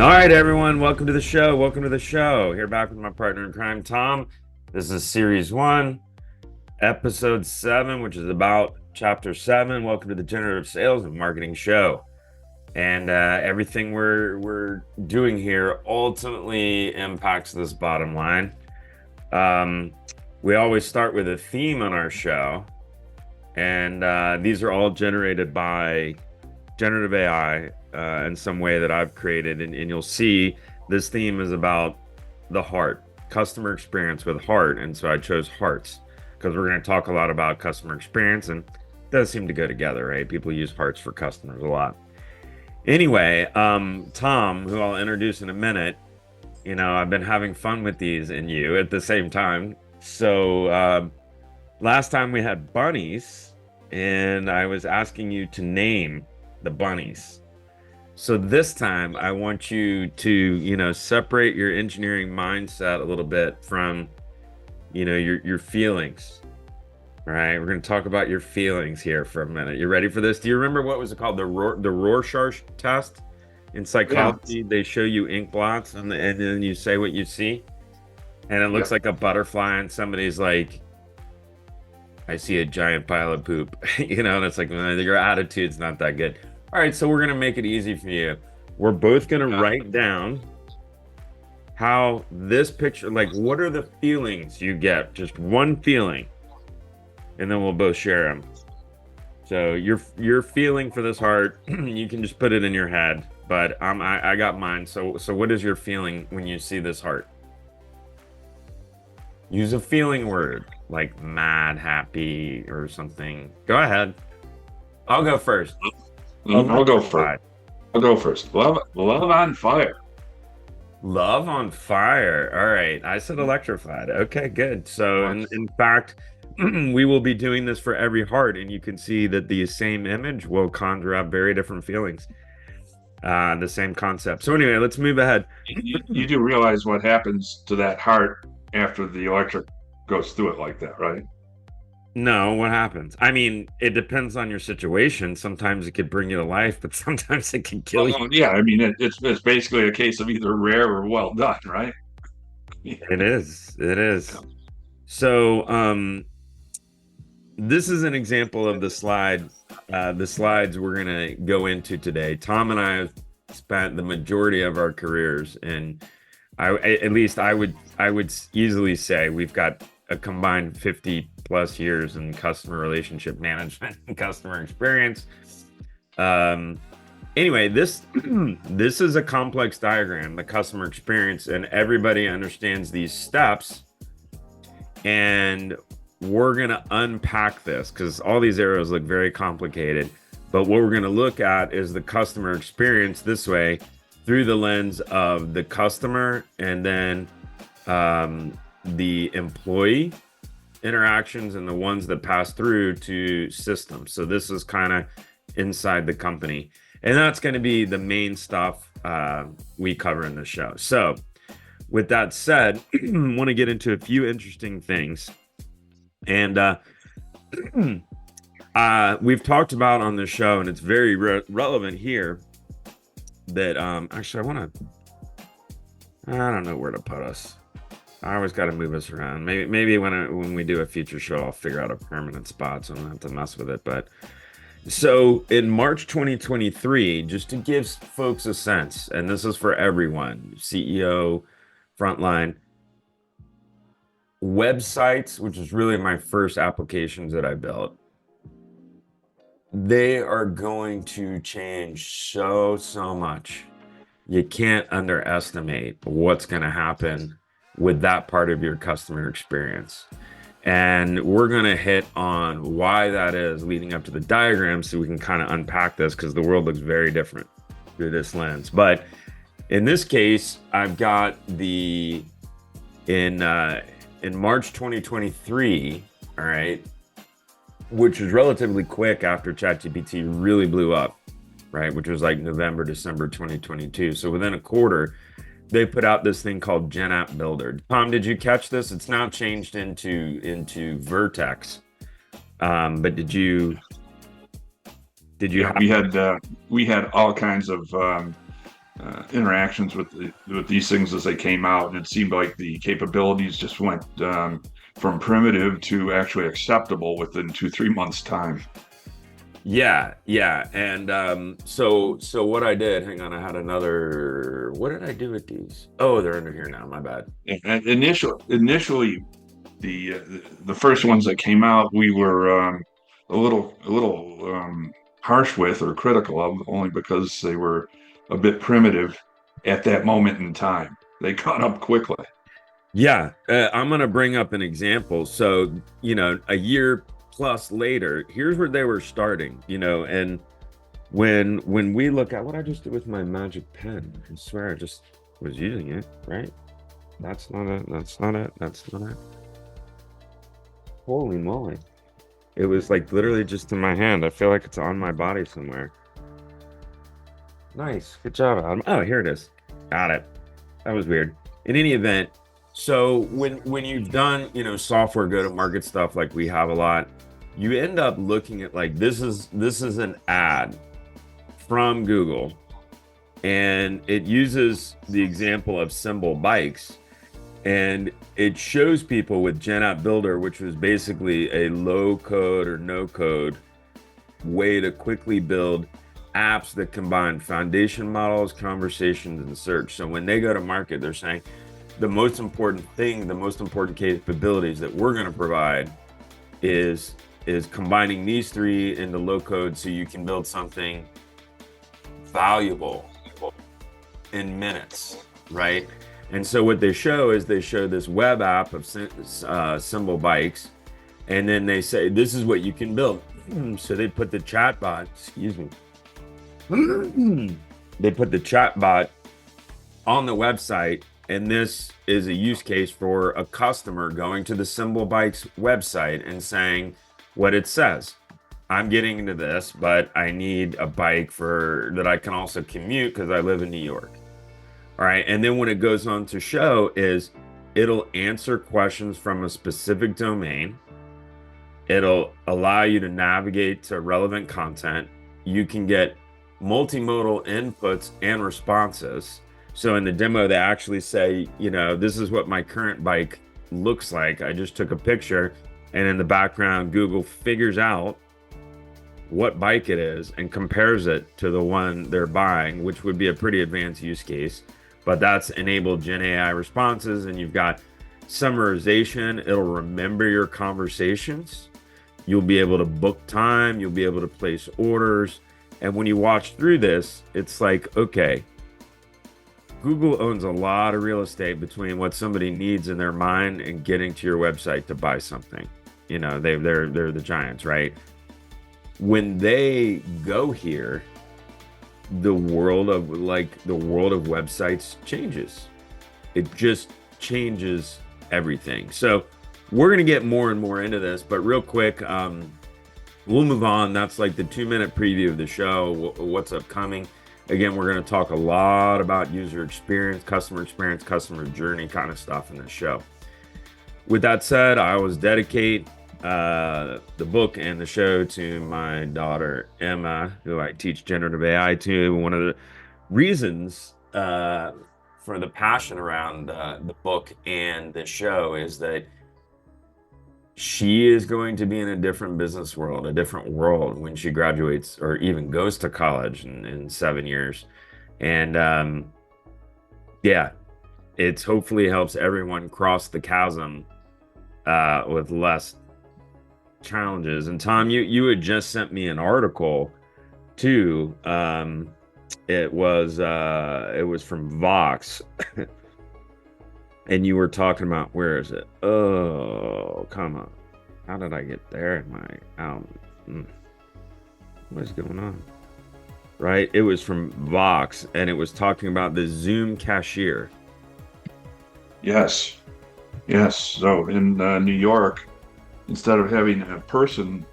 All right, everyone, welcome to the show. Welcome to the show. Here back with my partner in crime, Tom. This is series 1, episode 7, which is about chapter 7. Welcome to the Generative Sales Marketing Show. And everything we're doing here ultimately impacts this bottom line. We always start with a theme on our show, and these are all generated by Generative AI in some way that I've created, and you'll see this theme is about the heart, customer experience with heart, and so I chose hearts because we're going to talk a lot about customer experience, and it does seem to go together, right? People use hearts for customers a lot. Anyway, Tom, who I'll introduce in a minute, I've been having fun with these and you at the same time. So last time we had bunnies, and I was asking you to name the bunnies. So this time I want you to, separate your engineering mindset a little bit from, your feelings. All right, we're going to talk about your feelings here for a minute. You ready for this? Do you remember what was it called? The Rorschach test in psychology? Yeah. They show you ink blots and then you say what you see. And it looks like a butterfly, and somebody's like, I see a giant pile of poop, and it's like, your attitude's not that good. All right, so we're going to make it easy for you. We're both going to write down how this picture, like, what are the feelings you get? Just one feeling. And then we'll both share them. So your feeling for this heart, you can just put it in your head, but I got mine. So what is your feeling when you see this heart? Use a feeling word like mad, happy, or something. Go ahead. I'll go first. I'll go first. Love on fire. Love on fire. All right. I said electrified. Okay, good. So in fact, we will be doing this for every heart, and you can see that the same image will conjure up very different feelings. The same concept. So anyway, let's move ahead. You do realize what happens to that heart after the electric goes through it like that, right? No, what happens? I mean, it depends on your situation. Sometimes it could bring you to life, but sometimes it can kill you. Yeah, I mean, it's basically a case of either rare or well done, right? It is. So, this is an example of the slides we're going to go into today. Tom and I have spent the majority of our careers, and at least I would easily say we've got a combined 50 plus years in customer relationship management and customer experience. Anyway, this is a complex diagram, the customer experience, and everybody understands these steps. And we're going to unpack this because all these arrows look very complicated. But what we're going to look at is the customer experience this way through the lens of the customer and then the employee interactions and the ones that pass through to systems. So this is kind of inside the company. And that's going to be the main stuff we cover in the show. So with that said, I want to get into a few interesting things. And we've talked about on the show, and it's very relevant here, that actually I don't know where to put us. I always got to move us around. Maybe when we do a future show, I'll figure out a permanent spot so I don't have to mess with it. But so in March 2023, just to give folks a sense, and this is for everyone, CEO, frontline, websites, which is really my first applications that I built, they are going to change so much. You can't underestimate what's going to happen with that part of your customer experience. And we're going to hit on why that is leading up to the diagram so we can kind of unpack this, because the world looks very different through this lens. But in this case, I've got in March 2023, all right, which is relatively quick after ChatGPT really blew up, right, which was like November, December 2022. So within a quarter, they put out this thing called Gen App Builder. Tom, did you catch this? It's now changed into Vertex. But did you? We had all kinds of interactions with these things as they came out, and it seemed like the capabilities just went from primitive to actually acceptable within 2-3 months time. Yeah, yeah. And so what I did, hang on, I had another, what did I do with these? Oh, they're under here now. My bad. And initially, the first ones that came out, we were a little harsh with or critical of, only because they were a bit primitive at that moment in time. They caught up quickly. Yeah, I'm gonna bring up an example. So, a year plus later, here's where they were starting, and when we look at what I just did with my magic pen, I swear I just was using it, right? That's not it, that's not it, that's not it. Holy moly. It was like literally just in my hand. I feel like it's on my body somewhere. Nice. Good job, Adam. Oh, here it is. Got it. That was weird. In any event, so when you've done, software go-to-market stuff like we have a lot, you end up looking at like this is an ad from Google, and it uses the example of Symbol Bikes, and it shows people with Gen App Builder, which was basically a low code or no code way to quickly build apps that combine foundation models, conversations, and search. So when they go to market, they're saying the most important thing, the most important capabilities that we're going to provide is combining these three into low code so you can build something valuable in minutes, right? And so what they show is they show this web app of Symbol Bikes, and then they say this is what you can build. So they put the chatbot, excuse me, they put the chatbot on the website, and this is a use case for a customer going to the Symbol Bikes website and saying what it says. I'm getting into this, but I need a bike for that I can also commute because I live in New York. All right. And then what it goes on to show is it'll answer questions from a specific domain. It'll allow you to navigate to relevant content. You can get multimodal inputs and responses. So in the demo, they actually say, this is what my current bike looks like. I just took a picture, and in the background, Google figures out what bike it is and compares it to the one they're buying, which would be a pretty advanced use case. But that's enabled Gen AI responses, and you've got summarization. It'll remember your conversations. You'll be able to book time. You'll be able to place orders. And when you watch through this, it's like, okay, Google owns a lot of real estate between what somebody needs in their mind and getting to your website to buy something. They're the giants, right? When they go here, the world of websites changes. It just changes everything. So we're going to get more and more into this, but real quick, we'll move on. That's like the 2-minute preview of the show, what's upcoming. Again, we're going to talk a lot about user experience, customer journey kind of stuff in this show. With that said, I always dedicate the book and the show to my daughter, Emma, who I teach generative AI to. One of the reasons for the passion around the book and the show is that she is going to be in a different business world, a different world when she graduates or even goes to college in 7 years. And yeah, it's hopefully helps everyone cross the chasm with less challenges. And Tom, you had just sent me an article too. It was from Vox. And you were talking about, where is it? Oh, come on. How did I get there in my what is going on? Right? It was from Vox, and it was talking about the Zoom cashier. Yes, yes. So in New York, instead of having a person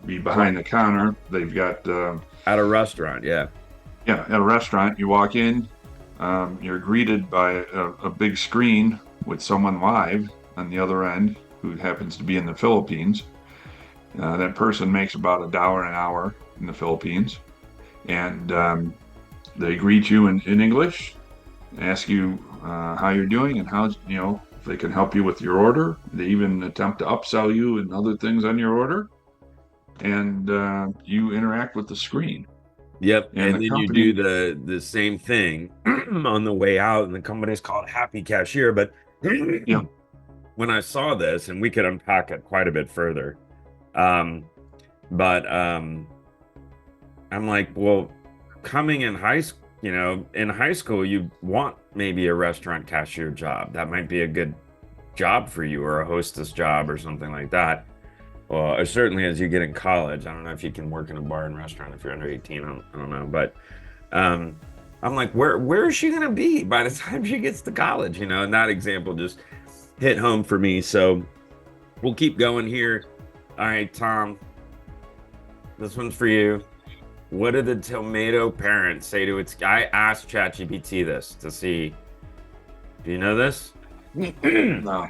be behind the counter, they've got At a restaurant, yeah. yeah, at a restaurant, you walk in, you're greeted by a big screen with someone live on the other end who happens to be in the Philippines. That person makes about $1 an hour in the Philippines, and They greet you in English, ask you how you're doing and how, if they can help you with your order. They even attempt to upsell you and other things on your order. And you interact with the screen. Yep. And And the then you do company, the same thing on the way out, and the company's called Happy Cashier. But yeah, when I saw this, and we could unpack it quite a bit further, um, but I'm like, well, coming in high school, in high school, you want maybe a restaurant cashier job. That might be a good job for you, or a hostess job or something like that. Well, or certainly as you get in college. I don't know if you can work in a bar and restaurant if you're under 18. I don't know. But um, I'm like, where is she gonna be by the time she gets to college? And that example just hit home for me. So we'll keep going here. All right, Tom, this one's for you. What did the tomato parent say to its? I asked ChatGPT this to see. Do you know this? I no,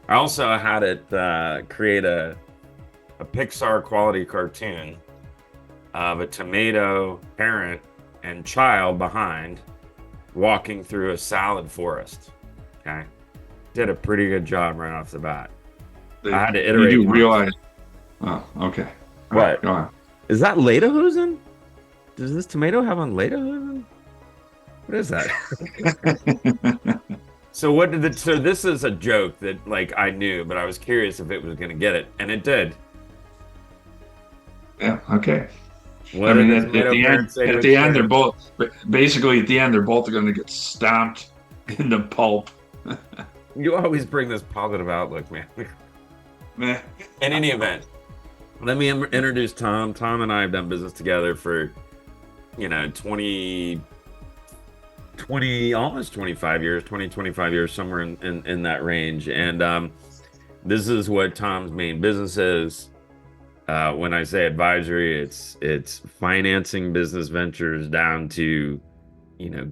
also had it create a Pixar quality cartoon of a tomato parent and child behind walking through a salad forest. Okay. Did a pretty good job right off the bat. I had to you iterate do once. realize. Oh, okay. All right, What? go on. Is that Lederhosen? Does this tomato have on Lederhosen? What is that? So this is a joke that like I knew, but I was curious if it was gonna get it, and it did. Yeah, okay. I What did mean, the tomato parent say to at its the end, they're parent? both basically at the end they're both going to get stomped into pulp. You always bring this positive outlook, man. Meh. In any event, let me introduce Tom. Tom and I have done business together for, 20, almost 25 years, 20, 25 years, somewhere in that range. And this is what Tom's main business is. When I say advisory, it's financing business ventures down to,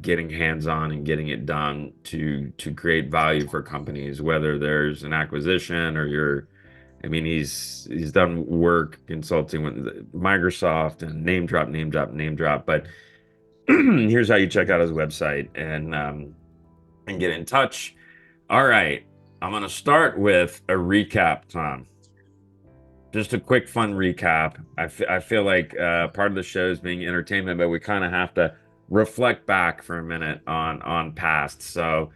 getting hands-on and getting it done to create value for companies, whether there's an acquisition or I mean, he's done work consulting with Microsoft and name drop, name drop, name drop. But here's how you check out his website and get in touch. All right, I'm gonna start with a recap, Tom. Just a quick, fun recap. I feel like part of the show is being entertainment, but we kind of have to reflect back for a minute on past. So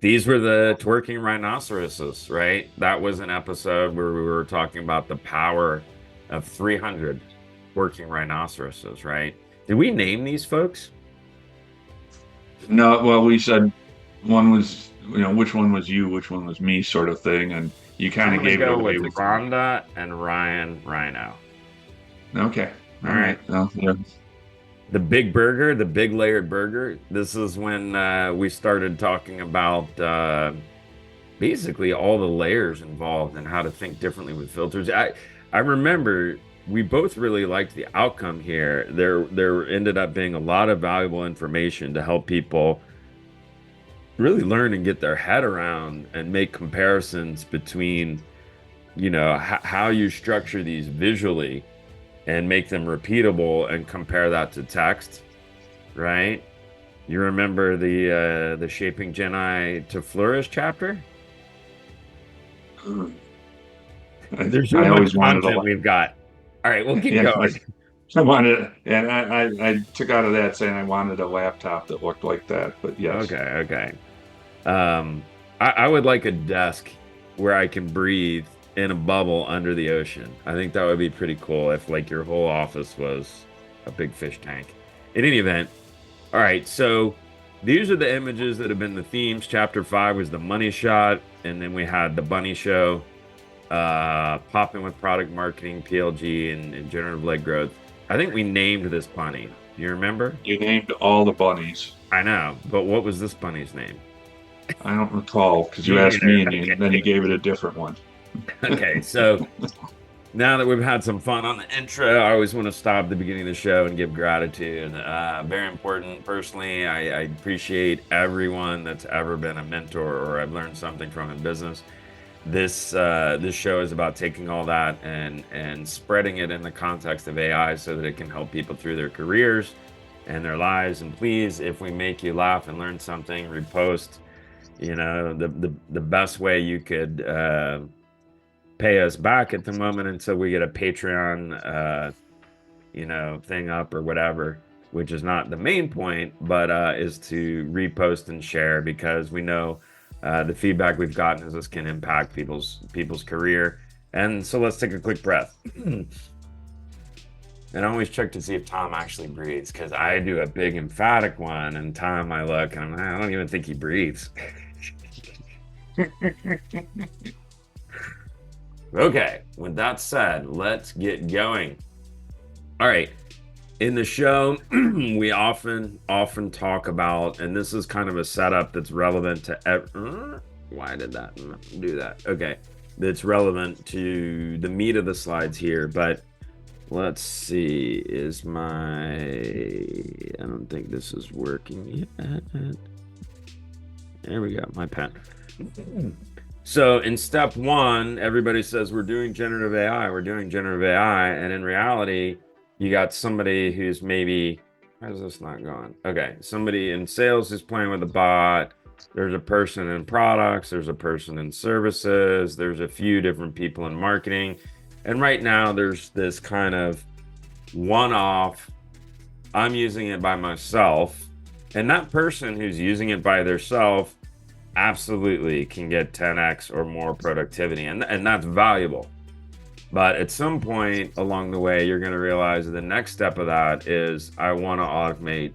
these were the twerking rhinoceroses, right? That was an episode where we were talking about the power of 300 twerking rhinoceroses, right? Did we name these folks? No, well, we said one was, which one was you, which one was me, sort of thing, and you I'm kind of gonna gave it go away with with your. Rhonda and Ryan Rhino. Okay, All all right. right. Well, yeah. The big burger, the big layered burger. This is when we started talking about basically all the layers involved and how to think differently with filters. I remember we both really liked the outcome here. There ended up being a lot of valuable information to help people really learn and get their head around and make comparisons between, how you structure these visually and make them repeatable and compare that to text, right? You remember the Shaping Genii to Flourish chapter? There's so I much always wanted a. content we've got. All right, we'll keep Yeah, going. I wanted, and I took out of that saying I wanted a laptop that looked like that, but yes. Okay, okay. I would like a desk where I can breathe in a bubble under the ocean. I think that would be pretty cool if like your whole office was a big fish tank. In any event, all right, so these are the images that have been the themes. Chapter 5 was the money shot, and then we had the bunny show, popping with product marketing, PLG, and generative led growth. I think we named this bunny. Do you remember? You named all the bunnies. I know, but what was this bunny's name? I don't recall because you Me asked me neither. and then you Okay. gave it a different one. Okay, so now that we've had some fun on the intro, I always want to stop at the beginning of the show and give gratitude. Very important. Personally, I appreciate everyone that's ever been a mentor or I've learned something from in business. This show is about taking all that and spreading it in the context of AI so that it can help people through their careers and their lives. And please, if we make you laugh and learn something, repost. The best way you could pay us back at the moment until we get a Patreon thing up or whatever, which is not the main point, but is to repost and share, because we know the feedback we've gotten is this can impact people's career. And so let's take a quick breath. And I always check to see if Tom actually breathes, because I do a big emphatic one, and Tom, I look, and I don't even think he breathes. Okay, with that said, let's get going. All right. In the show, we often talk about, and this is kind of a setup that's relevant to why did that do that? Okay. That's relevant to the meat of the slides here, but let's see. I don't think this is working yet. There we go, my pen. So in step one, everybody says we're doing generative AI, we're doing generative AI, and in reality, you got somebody who's maybe, why is this not going? Okay, somebody in sales is playing with a bot. There's a person in products, there's a person in services, there's a few different people in marketing. And right now there's this kind of one-off, I'm using it by myself, and that person who's using it by themselves absolutely can get 10x or more productivity, and that's valuable. But at some point along the way, you're going to realize the next step of that is I want to automate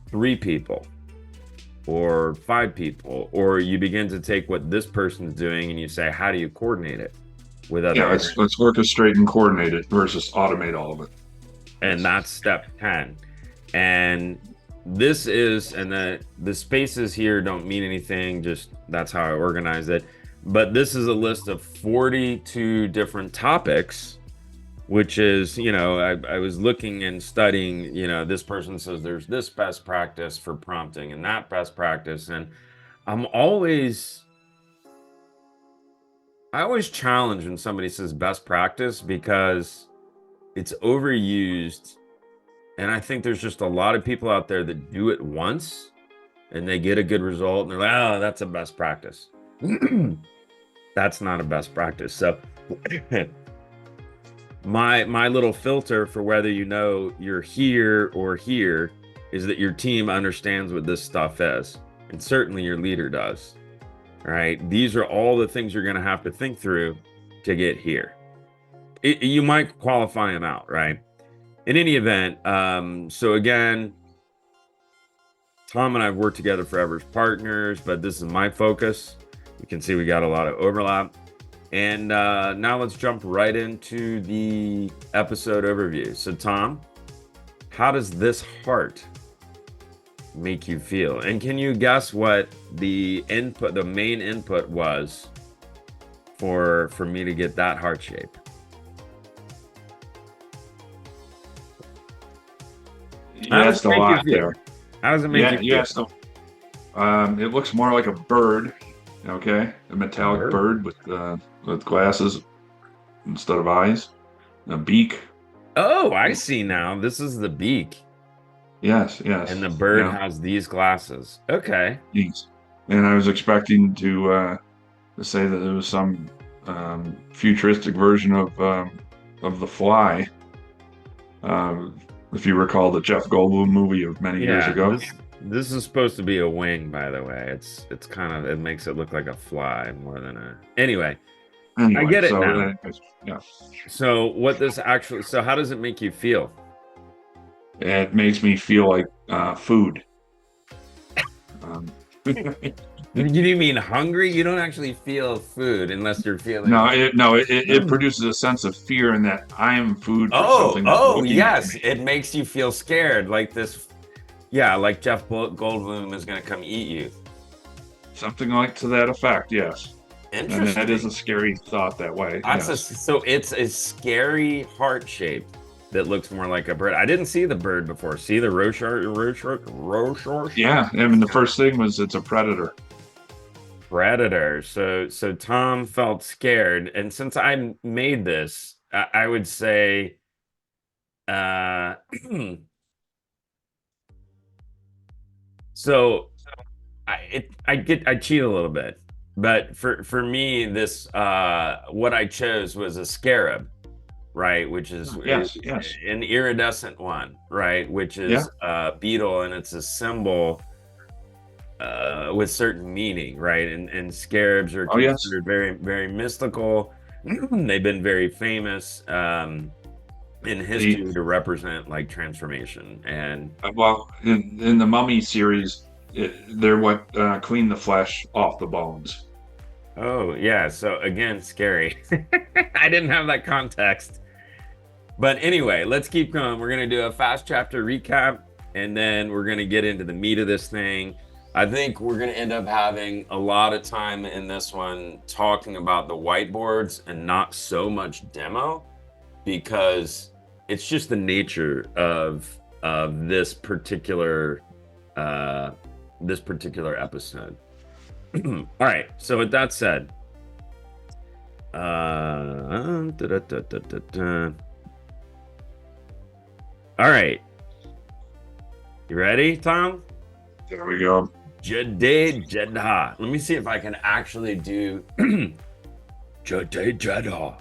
3 people or 5 people, or you begin to take what this person's doing and you say, how do you coordinate it with other Yeah, areas? let's orchestrate and coordinate it versus automate all of it. And Yes. that's step 10. And this is, and the spaces here don't mean anything, just that's how I organize it. But this is a list of 42 different topics, which is, I was looking and studying, this person says there's this best practice for prompting and that best practice. And I'm always, I always challenge when somebody says best practice, because it's overused. And I think there's just a lot of people out there that do it once and they get a good result and they're like, oh, that's a best practice. That's not a best practice. So my little filter for whether you're here or here is that your team understands what this stuff is. And certainly your leader does. All right. These are all the things you're going to have to think through to get here. You might qualify them out, right? In any event, so again, Tom and I have worked together forever as partners, but this is my focus. You can see we got a lot of overlap. And now let's jump right into the episode overview. So, Tom, how does this heart make you feel? And can you guess what the main input was for me to get that heart shape? You How does it asked a make you lot feel? there. How does it make Yeah, you you feel? asked a it looks more like a bird, okay? A metallic Bird. bird with glasses instead of eyes, a beak. Oh, I see now. This is the beak, Yes, and yes, the bird yeah, has these glasses. Okay. yes. And I was expecting to say that it was some futuristic version of the Fly, um, if you recall the Jeff Goldblum movie of many years Yeah, ago. this is supposed to be a wing, by the way. It's kind of, it makes it look like a fly more than a. Anyway, I Anyway, get it so now. yeah, So how does it make you feel? it makes me feel like food. Um, Do you mean hungry? You don't actually feel food unless you're feeling. no, it produces a sense of fear in that I am food for Oh, something that's oh, looking at yes. me. It makes you feel scared, like this. Yeah, like Jeff Goldblum is going to come eat you. Something like to that effect, yes. And that is a Interesting. scary thought that way, yes. So it's a scary heart shape that looks more like a bird. I didn't see the bird before. See the Rochor Yeah, I mean the first thing was it's a predator. predator. So Tom felt scared, and since I made this, I would say, uh, So I cheat a little bit, but for me, this what I chose was a scarab, right? Which is Yes, yes, an iridescent one, right? Which yeah. is a beetle, and it's a symbol with certain meaning, right? And scarabs are Oh, yes. considered very mystical. They've been very famous in The history to represent like transformation. And well, in the Mummy series, they're what clean the flesh off the bones. oh yeah, so again, scary. I didn't have that context. But anyway, let's keep going. We're going to do a fast chapter recap, and then we're going to get into the meat of this thing. I think we're going to end up having a lot of time in this one talking about the whiteboards and not so much demo, because it's just the nature of uh this particular episode. All right. So with that said, da, da, da, da, da. All right. You ready, Tom? There we go. Jade Jeddah. Let me see if I can actually do Jade Jeddah.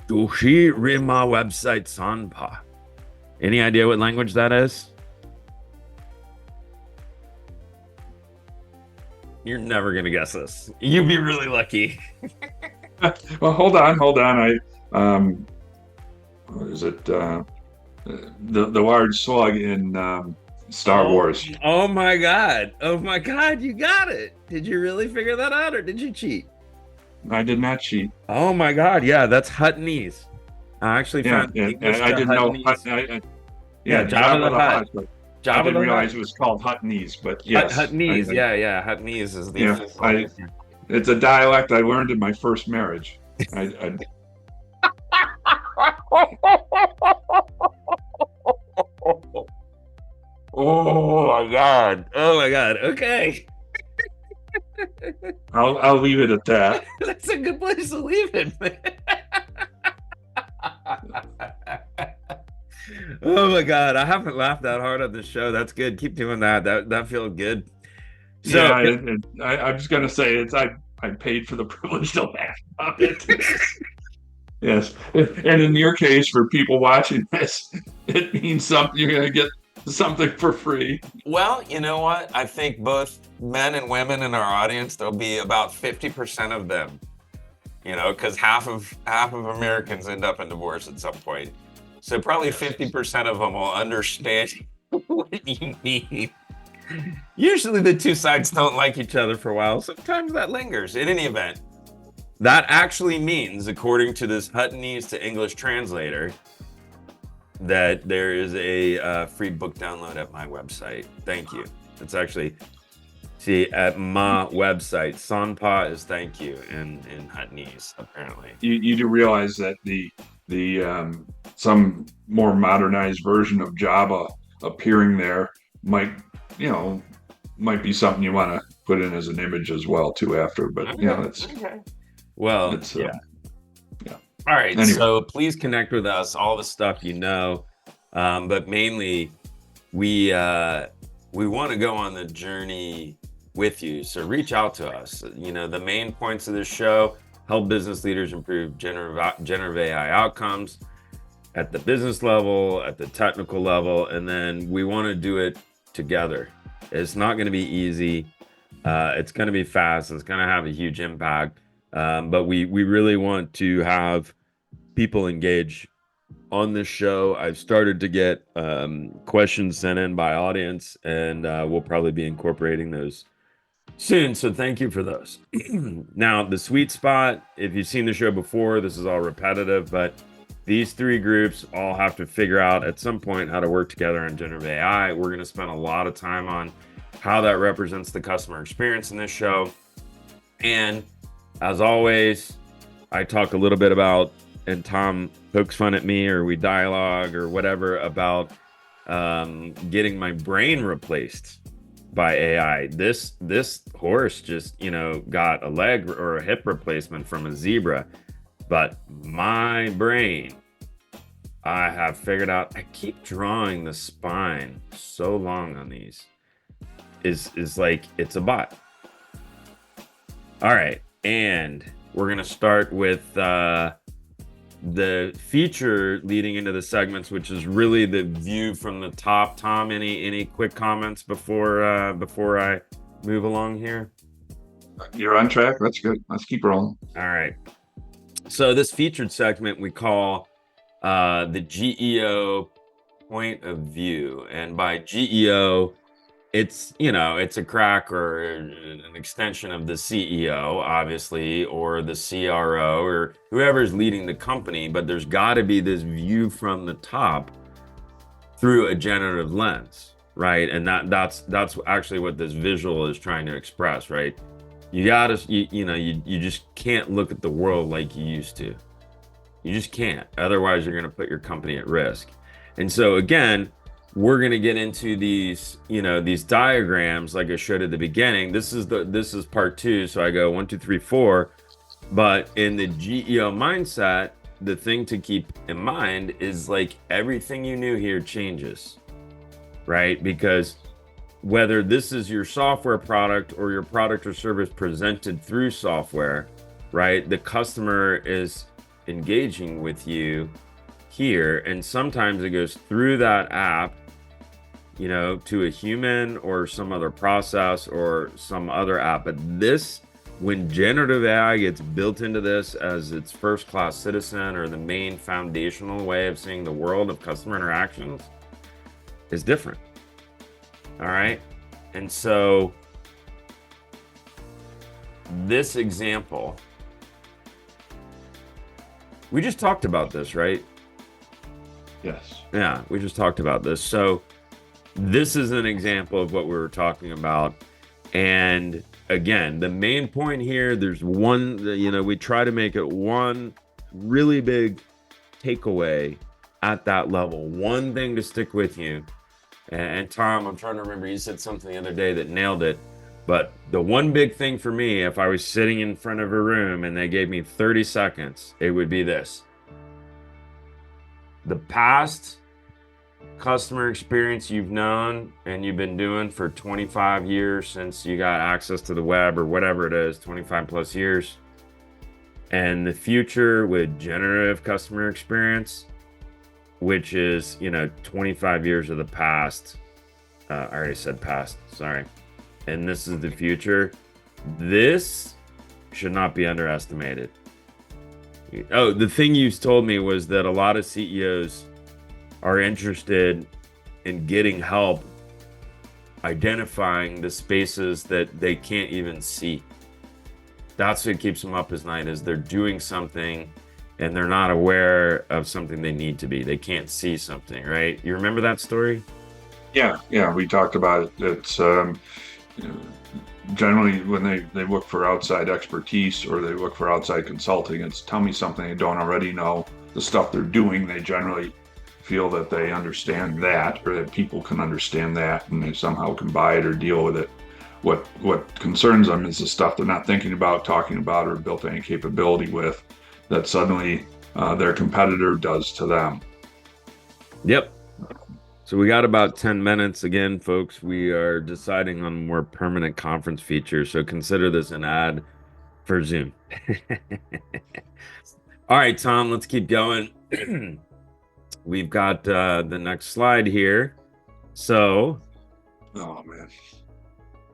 Dushi Rima website Sanpa. Any idea what language that is? You're never gonna guess this. You'd be really lucky. Well, hold on. What is it? The large slug in Star Oh, Wars. oh my God. Oh my God, you got it. Did you really figure that out or did you cheat? I did not cheat. Oh my God, yeah, that's Huttonese. I actually Yeah, found and English I to didn't know. Huttonese. Yeah, Yeah, Java Jabba the the Hutt. Hutt, but I Java didn't the realize Hutt. it was called Huttonese. But yes, Huttonese, yeah. Huttonese is the yeah, official. it's a dialect I learned in my first marriage. I Oh my God. Oh my God. Okay. I'll leave it at that. That's a good place to leave it, man. Oh my God. I haven't laughed that hard on this show. That's good. Keep doing that. That feels good. So Yeah, I'm just gonna say I paid for the privilege to laugh about it. Yes, and in your case, for people watching this, it means something. You're gonna get something for free. well, you know what? I think both men and women in our audience, there'll be about 50% of them, because half of Americans end up in divorce at some point. So probably Yes. 50% of them will understand what you mean. Usually the two sides don't like each other for a while. Sometimes that lingers. In any event, that actually means, according to this Huttonese to English translator, that there is a free book download at my website. Thank you. It's actually, see, at my website, Sanpa is thank you in Huttonese, apparently. You do realize that the some more modernized version of Java appearing there might you know might be something you want to put in as an image as well too after. But Okay. Okay. Well, it's yeah. yeah. All right. Anyway, So please connect with us, all the stuff but mainly we want to go on the journey with you. So reach out to us. The main points of this show: help business leaders improve generative AI outcomes at the business level, at the technical level, and then we want to do it together. It's not going to be easy. It's going to be fast. It's going to have a huge impact. But we really want to have people engage on this show. I've started to get questions sent in by audience, and we'll probably be incorporating those soon. So thank you for those. Now, the sweet spot, if you've seen the show before, this is all repetitive, but these three groups all have to figure out at some point how to work together on generative AI. We're going to spend a lot of time on how that represents the customer experience in this show. And as always, I talk a little bit about, and Tom pokes fun at me, or we dialogue or whatever about getting my brain replaced by AI. This horse just, got a leg or a hip replacement from a zebra, but my brain, I have figured out. I keep drawing the spine so long on these. is like it's a bot. All right, and we're gonna start with the feature leading into the segments, which is really the view from the top. Tom, any quick comments before I move along here? You're on track. That's good. Let's keep rolling. All right. So this featured segment we call the GEO point of view, and by GEO, it's it's a crack or an extension of the CEO, obviously, or the CRO, or whoever's leading the company, but there's got to be this view from the top through a generative lens, right? And that's actually what this visual is trying to express, right? You gotta you just can't look at the world like you used to. You just can't. Otherwise, you're going to put your company at risk. And so again, we're going to get into these diagrams like I showed at the beginning. This is part 2. So I go 1, 2, 3, 4. But in the GEO mindset, the thing to keep in mind is like everything you knew here changes, right? Because whether this is your software product or your product or service presented through software, right? The customer is engaging with you here, and sometimes it goes through that app, to a human or some other process or some other app. But this, when generative AI gets built into this as its first class citizen or the main foundational way of seeing the world of customer interactions, is different. All right. And so this example, we just talked about this, right? Yes. Yeah, we just talked about this. So this is an example of what we were talking about. And again, the main point here, there's one, we try to make it one really big takeaway at that level, one thing to stick with you. And Tom, I'm trying to remember, you said something the other day that nailed it. But the one big thing for me, if I was sitting in front of a room and they gave me 30 seconds, it would be this. The past customer experience you've known and you've been doing for 25 years since you got access to the web or whatever it is, 25 plus years. And the future with generative customer experience, which is, 25 years of the past. I already said past, sorry. And this is the future. This should not be underestimated. Oh, the thing you told me was that a lot of CEOs are interested in getting help identifying the spaces that they can't even see. That's what keeps them up at night, is they're doing something and they're not aware of something they need to be. They can't see something, right? You remember that story? Yeah, we talked about it. It's generally when they look for outside expertise or they look for outside consulting, it's tell me something they don't already know. The stuff they're doing, they generally feel that they understand that, or that people can understand that, and they somehow can buy it or deal with it. What concerns them is the stuff they're not thinking about, talking about, or built any capability with, that suddenly their competitor does to them. Yep. So we got about 10 minutes. Again, folks, we are deciding on more permanent conference features, so consider this an ad for Zoom. All right, Tom, let's keep going. We've got the next slide here. So, Oh man,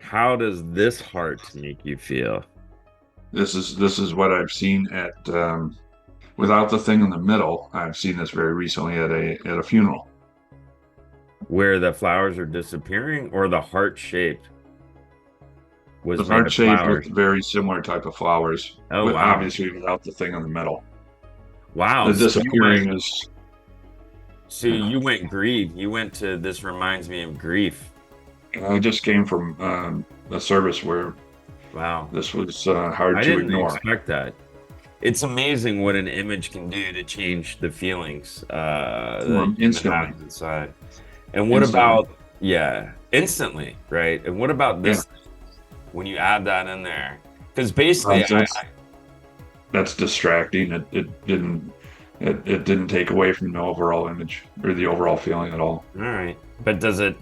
how does this heart make you feel? this is what I've seen at without the thing in the middle. I've seen this very recently at a funeral. Where the flowers are disappearing, or the heart shape was The made heart of shape flowers? with very similar type of flowers, Oh, with wow. obviously without the thing in the middle. Wow. The disappearing is So you went grief. You went to this reminds me of grief. I just came from a service where Wow. this was hard I to didn't ignore. expect that. It's amazing what an image can do to change the feelings that a human Instantly. has inside. And what Instantly. about, yeah, instantly, right? And what about Yeah. this when you add that in there? Because Uh, basically, that's that's distracting. It didn't take away from the overall image or the overall feeling at all. all right, but does it?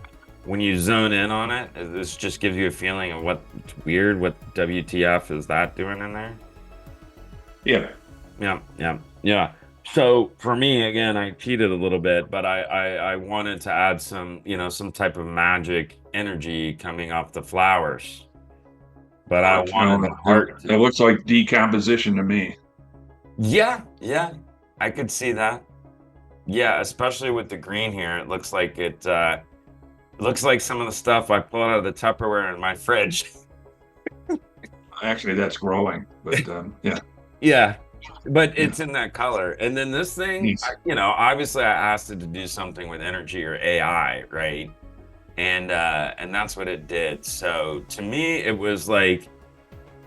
when you zone in on it, this just gives you a feeling of what's weird, what WTF is that doing in there? Yeah. Yeah, yeah, yeah. So for me, again, I cheated a little bit, but I wanted to add some, some type of magic energy coming off the flowers. But I wanted the heart It to. looks like decomposition to me. Yeah, yeah, I could see that. Yeah, especially with the green here, it looks like it looks like some of the stuff I pulled out of the Tupperware in my fridge. Actually, that's growing, but yeah. Yeah, but Yeah. it's in that color. And then this thing, Neat. obviously I asked it to do something with energy or AI, right? And that's what it did. So to me, it was like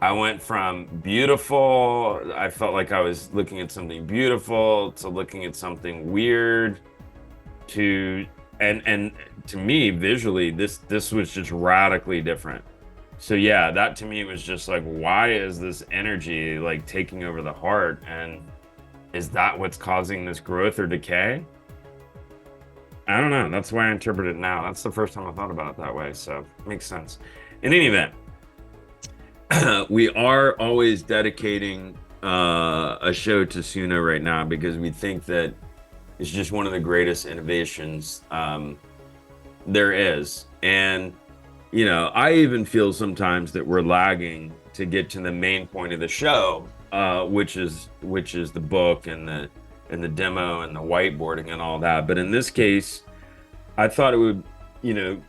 I went from beautiful, I felt like I was looking at something beautiful to looking at something weird to and to me visually this was just radically different. So yeah, that to me was just like, why is this energy like taking over the heart? And is that what's causing this growth or decay? I don't know. That's why I interpret it now. That's the first time I thought about it that way. So it makes sense. In any event, we are always dedicating a show to Suno right now because we think that it's just one of the greatest innovations there is. And I even feel sometimes that we're lagging to get to the main point of the show, which is the book and the demo and the whiteboarding and all that. But in this case, I thought it would, you know,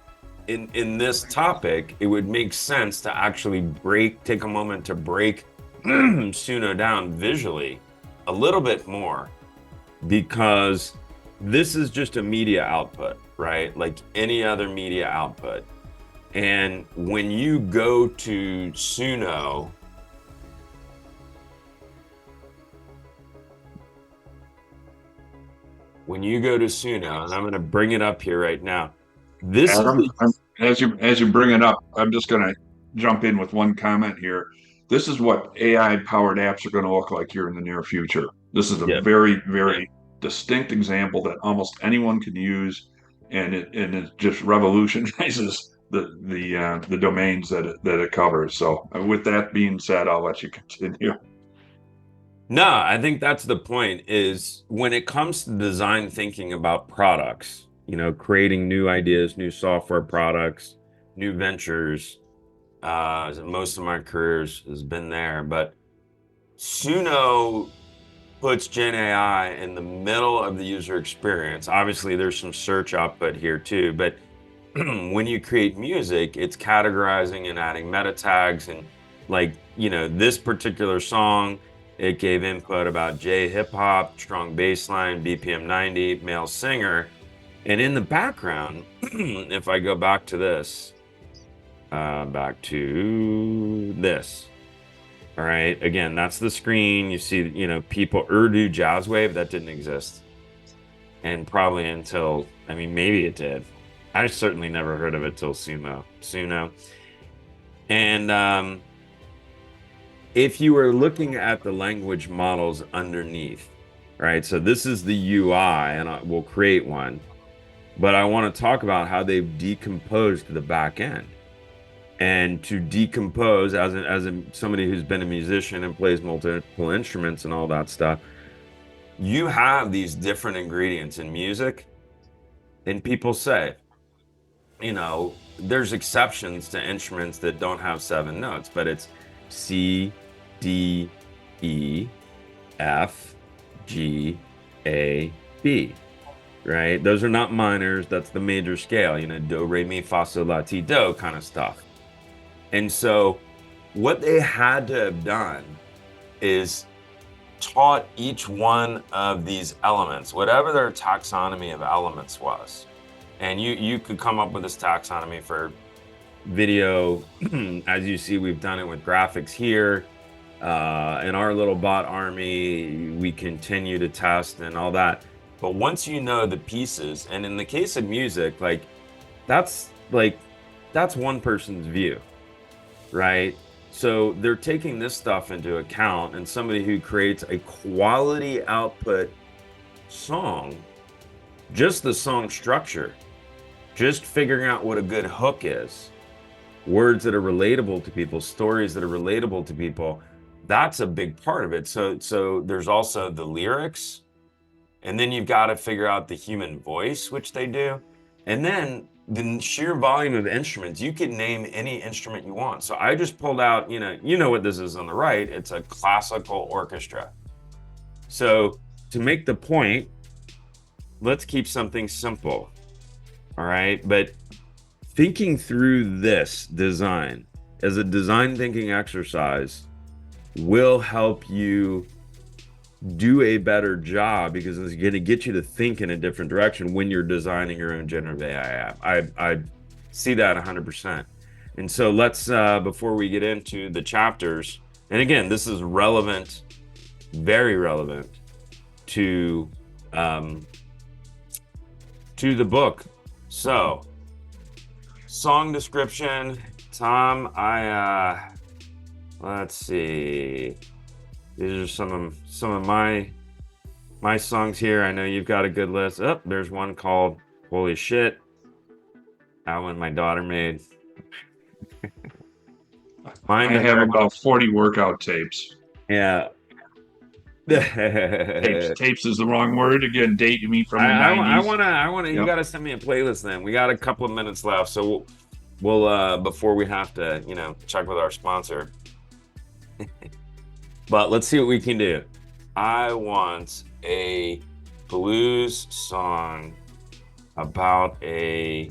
in this topic, it would make sense to actually take a moment to break Suno down visually a little bit more because this is just a media output, right? Like any other media output. And when you go to Suno, and I'm going to bring it up here right now. This is Adam, the, as you bring it up, I'm just going to jump in with one comment here. This is what AI powered apps are going to look like here in the near future. This is a yeah. very, very distinct example that almost anyone can use, and it just revolutionizes the domains that it covers. So, with that being said, I'll let you continue. No, I think that's the point is when it comes to design thinking about products, creating new ideas, new software products, new ventures. Most of my careers has been there, but Suno puts Gen AI in the middle of the user experience. Obviously, there's some search output here too, but when you create music, it's categorizing and adding meta tags. And like, this particular song, it gave input about J hip hop, strong bass line, BPM 90, male singer. And in the background, if I go back to this, back to this. All right. Again, that's the screen. You see, people Urdu jazz wave that didn't exist. And probably until, I mean, maybe it did. I certainly never heard of it till Suno. And if you were looking at the language models underneath, right? So this is the UI, and we'll create one. But I want to talk about how they've decomposed the back end. And to decompose as somebody who's been a musician and plays multiple instruments and all that stuff, you have these different ingredients in music, and people say, there's exceptions to instruments that don't have 7 notes, but it's C, D, E, F, G, A, B, right? Those are not minors. That's the major scale, do, re, mi, fa, sol, la, ti, do kind of stuff. And so what they had to have done is taught each one of these elements, whatever their taxonomy of elements was. And you could come up with this taxonomy for video. As you see, we've done it with graphics here. In our little bot army, we continue to test and all that. But once you know the pieces, and in the case of music, that's that's one person's view, right? So they're taking this stuff into account, and somebody who creates a quality output song, just the song structure, just figuring out what a good hook is, words that are relatable to people, stories that are relatable to people, that's a big part of it. So there's also the lyrics, and then you've got to figure out the human voice, which they do. And then the sheer volume of instruments, you can name any instrument you want. So I just pulled out, you know what this is on the right. It's a classical orchestra. So to make the point, let's keep something simple. All right. But thinking through this design as a design thinking exercise will help you do a better job, because it's going to get you to think in a different direction when you're designing your own generative AI app. I see that 100%. And so let's, before we get into the chapters, and again, this is relevant, very relevant to the book. So, song description, Tom, let's see. These are some of my songs here. I know you've got a good list. Oh, there's one called Holy Shit. That one my daughter made. I have about 40 workout tapes. Yeah. Tapes is the wrong word. Again, dating me from the I 90s. wanna. You gotta send me a playlist then. We got a couple of minutes left, so we'll before we have to, check with our sponsor. But let's see what we can do. I want a blues song about I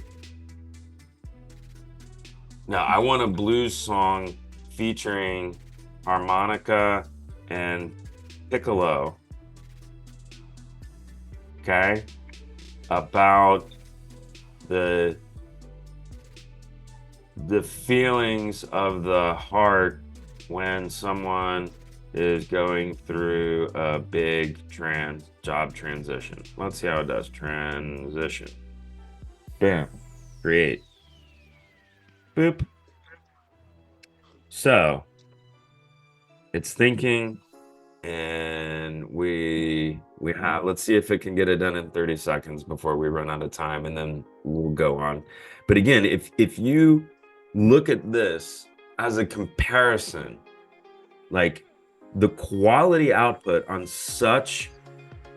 want a blues song featuring harmonica and piccolo. Okay? About the feelings of the heart when someone is going through a big job transition. Let's see how it does. Transition. Bam. Create. Boop. So it's thinking, and we have, let's see if it can get it done in 30 seconds before we run out of time, and then we'll go on. But again, if you look at this as a comparison, like the quality output on such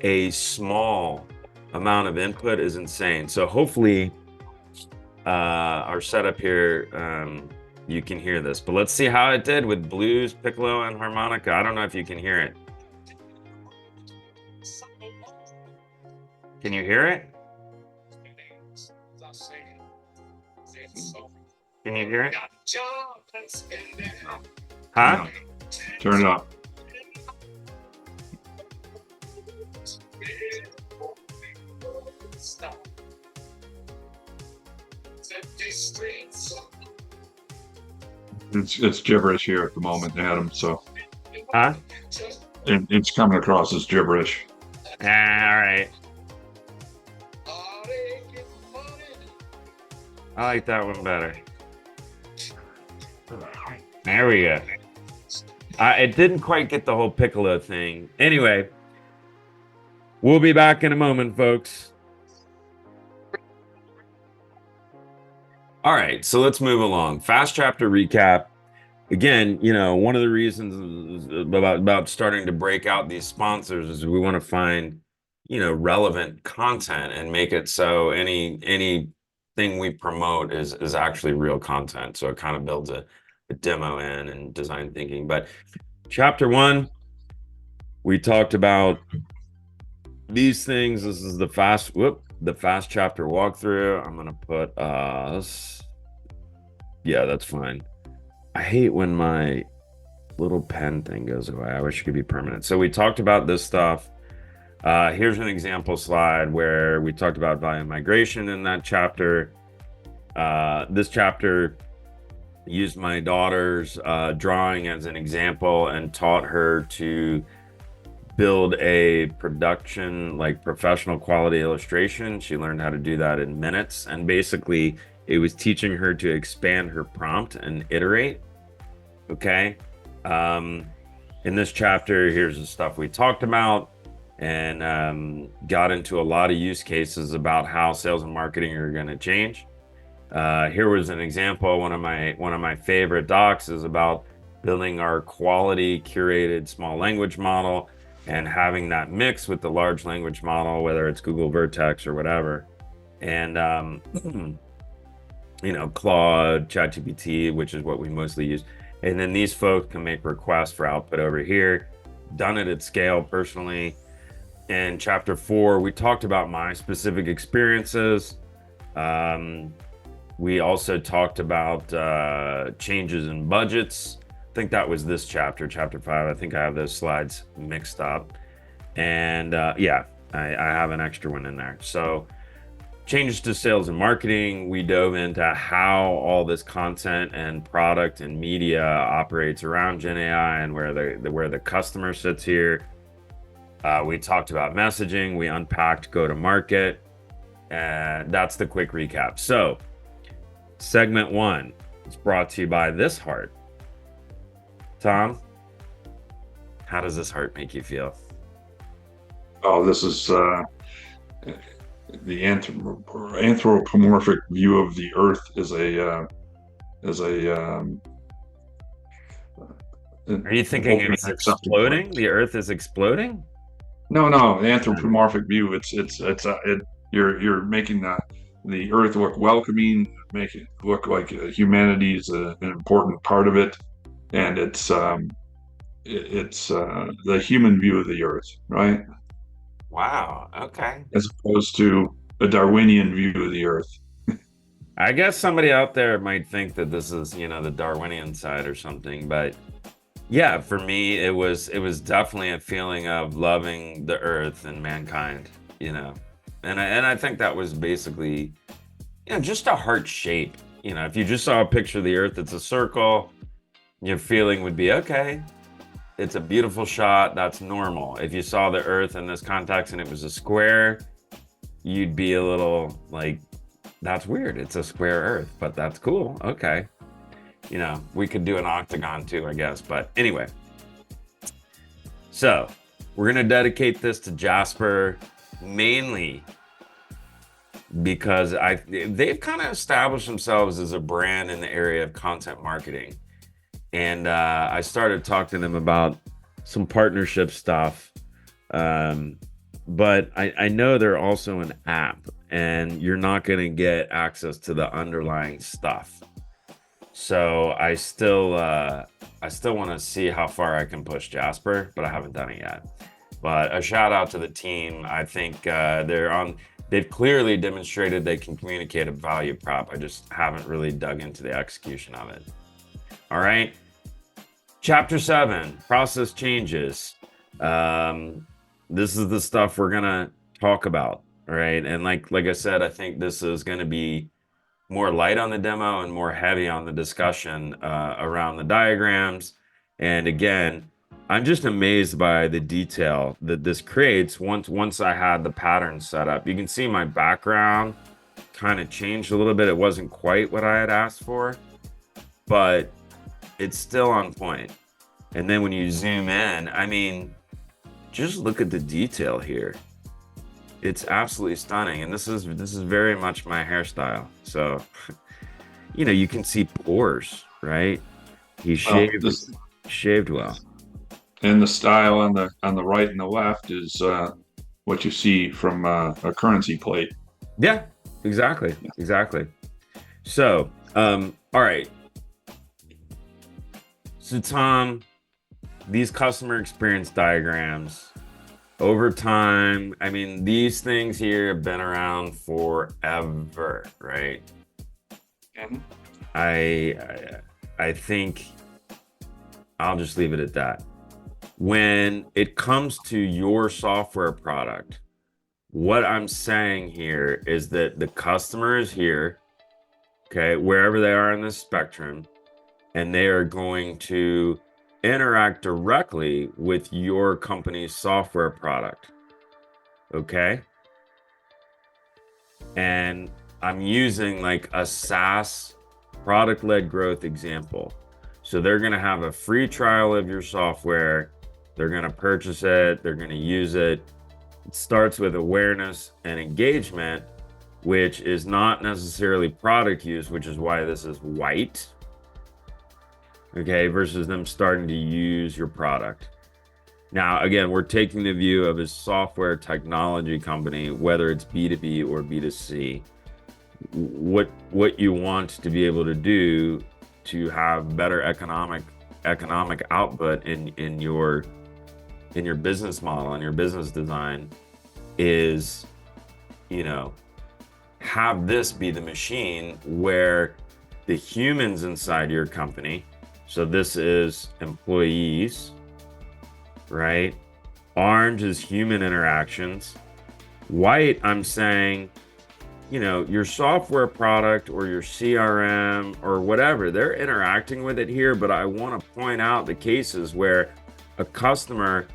a small amount of input is insane. So hopefully our setup here, you can hear this, but let's see how it did with blues, piccolo, and harmonica. I don't know if you can hear it. Can you hear it? Can you hear it? Huh? Yeah. Turn it up. It's gibberish here at the moment, Adam. So, Huh? it's coming across as gibberish. All right. I like that one better. There we go. It didn't quite get the whole piccolo thing. Anyway, we'll be back in a moment, folks. All right, so let's move along. Fast chapter recap. Again, one of the reasons about starting to break out these sponsors is we want to find, relevant content and make it so anything we promote is actually real content. So it kind of builds a demo in and design thinking. But chapter 1, we talked about these things. This is the fast chapter walkthrough. I'm gonna put yeah, that's fine. I hate when my little pen thing goes away. I wish it could be permanent. So we talked about this stuff. Here's an example slide where we talked about volume migration in that chapter. This chapter used my daughter's drawing as an example and taught her to build a production, like professional quality illustration. She learned how to do that in minutes. And basically, it was teaching her to expand her prompt and iterate. Okay. In this chapter, here's the stuff we talked about. and got into a lot of use cases about how sales and marketing are going to change. Here was an example. One of my favorite docs is about building our quality curated small language model and having that mix with the large language model, whether it's Google Vertex or whatever. And Claude, ChatGPT, which is what we mostly use. And then these folks can make requests for output over here. Done it at scale personally. In chapter 4, we talked about my specific experiences. We also talked about changes in budgets. I think that was this chapter 5. I think I have those slides mixed up. And yeah, I have an extra one in there. So changes to sales and marketing. We dove into how all this content and product and media operates around Gen AI and where the customer sits here. We talked about messaging. We unpacked go to market. And that's the quick recap. So segment 1 is brought to you by this heart. Tom, how does this heart make you feel? Oh, this is the anthropomorphic view of the Earth is a Are you thinking opening it's of something for me. exploding? The Earth is exploding? No, the Uh, anthropomorphic view. You're making the Earth look welcoming, make it look like humanity is an important part of it, and it's the human view of the Earth, right? wow. Okay. As opposed to a Darwinian view of the Earth. I guess somebody out there might think that this is, the Darwinian side or something, but yeah, for me it was definitely a feeling of loving the earth and mankind, you know. And I think that was basically, just a heart shape. If you just saw a picture of the earth, it's a circle, your feeling would be okay. It's a beautiful shot, that's normal. If you saw the earth in this context and it was a square, you'd be a little like, that's weird. It's a square earth, but that's cool. Okay. We could do an octagon too, I guess. But anyway, so we're going to dedicate this to Jasper mainly because they've kind of established themselves as a brand in the area of content marketing. And I started talking to them about some partnership stuff. But I know they're also an app, and you're not going to get access to the underlying stuff. So I still want to see how far I can push Jasper, but I haven't done it yet. But a shout out to the team. I think they've clearly demonstrated they can communicate a value prop. I just haven't really dug into the execution of it. All right. Chapter 7, process changes. This is the stuff we're gonna talk about. All right. And like I said, I think this is gonna be more light on the demo and more heavy on the discussion around the diagrams. And again, I'm just amazed by the detail that this creates once I had the pattern set up. You can see my background kind of changed a little bit. It wasn't quite what I had asked for, but it's still on point. And then when you zoom in, I mean, just look at the detail here. It's absolutely stunning, and this is very much my hairstyle. So, you can see pores, right? He Well, shaved well. and the style on the right and the left is what you see from a currency plate. Yeah, exactly, exactly. So, all right. So, Tom, these customer experience diagrams over time, I mean, these things here have been around forever, right? Mhm. I think I'll just leave it at that. When it comes to your software product, what I'm saying here is that the customer is here, okay, wherever they are in the spectrum, and they are going to interact directly with your company's software product, okay? And I'm using like a SaaS product-led growth example. So they're going to have a free trial of your software. They're going to purchase it. They're going to use it. starts with awareness and engagement, which is not necessarily product use, which is why this is white, okay, versus them starting to use your product. Now, again, we're taking the view of a software technology company, whether it's B2B or B2C. What you want to be able to do to have better economic output in your business model and your business design is, you know, have this be the machine where the humans inside your company, so this is employees, right? Orange is human interactions. White, I'm saying, you know, your software product or your CRM or whatever, they're interacting with it here, but I want to point out the cases where a customer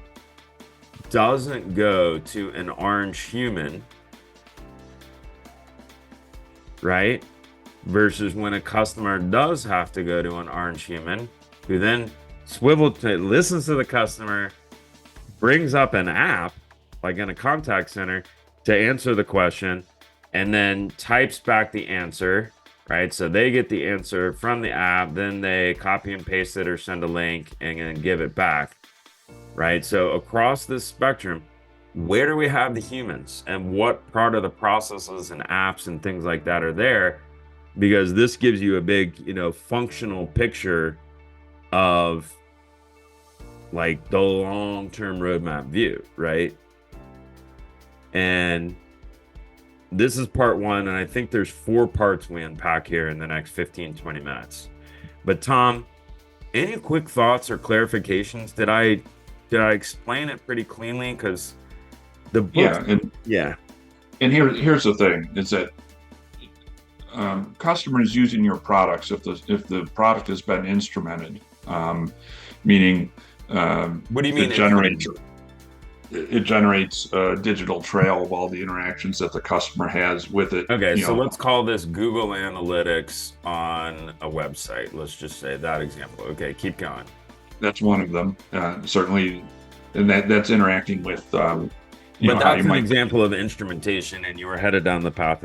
doesn't go to an orange human, right? Versus when a customer does have to go to an orange human, who then listens to the customer, brings up an app, like in a contact center, to answer the question, and then types back the answer, right? So they get the answer from the app, then they copy and paste it or send a link and then give it back, right? So across this spectrum, where do we have the humans and what part of the processes and apps and things like that are there? Because this gives you a big, you know, functional picture of like the long-term roadmap view, right? And this is part one, and I think there's 4 parts we unpack here in the next 15-20 minutes. But Tom, any quick thoughts or clarifications? Did I explain it pretty cleanly? Because the book, and here's the thing: is that customers using your products, if the product has been instrumented, meaning what do you mean it generates a digital trail of all the interactions that the customer has with it. Okay, so let's call this Google Analytics on a website. Let's just say that example. Okay, keep going. That's one of them, certainly, and that's interacting with. But that's an example of instrumentation, and you were headed down the path.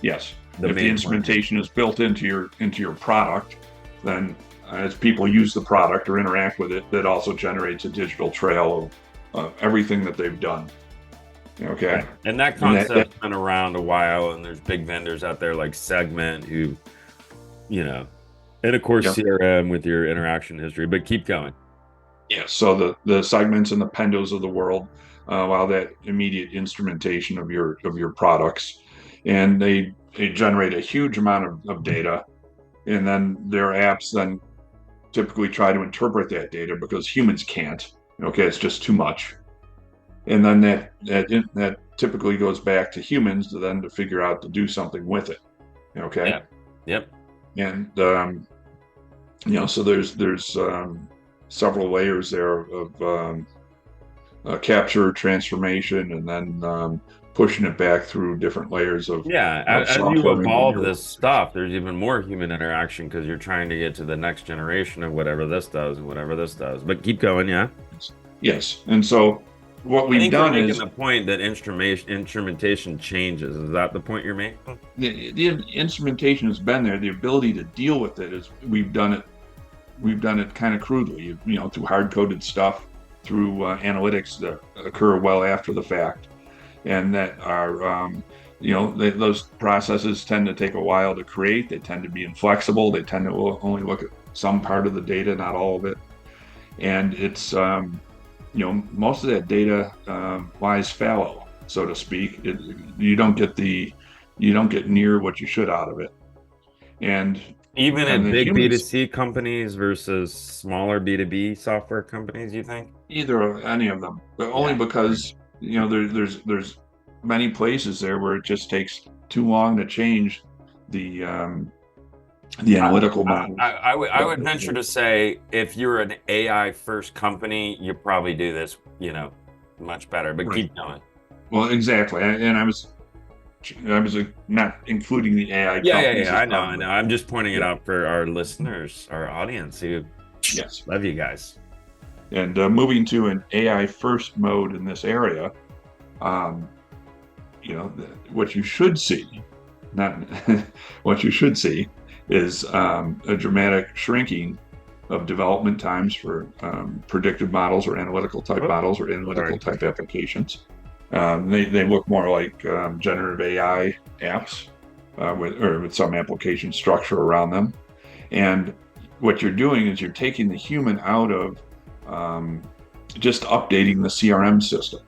Yes, if the instrumentation is built into your product, then as people use the product or interact with it, that also generates a digital trail of everything that they've done. Okay. And that concept's been around a while, and there's big vendors out there like Segment who, you know, and of course CRM with your interaction history, but keep going. Yeah. So the Segments and the Pendos of the world, while that immediate instrumentation of your products, and they generate a huge amount of data, and then their apps then typically try to interpret that data because humans can't. Okay, it's just too much, and then that typically goes back to humans to figure out to do something with it. Okay. Yeah. Yep. And so there's several layers there of capture, transformation, and then pushing it back through different layers of as you evolve this stuff, there's even more human interaction because you're trying to get to the next generation of whatever this does and whatever this does. But keep going. Yes. And so what we've done is the point that instrumentation changes. Is that the point you're making? The instrumentation has been there. The ability to deal with it is we've done it kind of crudely, through hard-coded stuff, through analytics that occur well after the fact, and that are, those processes tend to take a while to create. They tend to be inflexible. They tend to only look at some part of the data, not all of it. And it's, most of that data lies fallow, so to speak. You don't get near what you should out of it. And even in big B2C companies versus smaller B2B software companies, you think? Any of them, but only because there's many places there where it just takes too long to change the analytical model. I would venture to say if you're an AI first company, you probably do this, much better. But keep going. Well, exactly, and I was not including the AI. Yeah. I know. I'm just pointing it out for our listeners, our audience who love you guys. And moving to an AI first mode in this area Um, what you should see, not what you should see, is a dramatic shrinking of development times for predictive models or analytical type Oh, models or analytical sorry. type applications. They look more like generative AI apps with some application structure around them. And what you're doing is you're taking the human out of um, just updating the CRM system.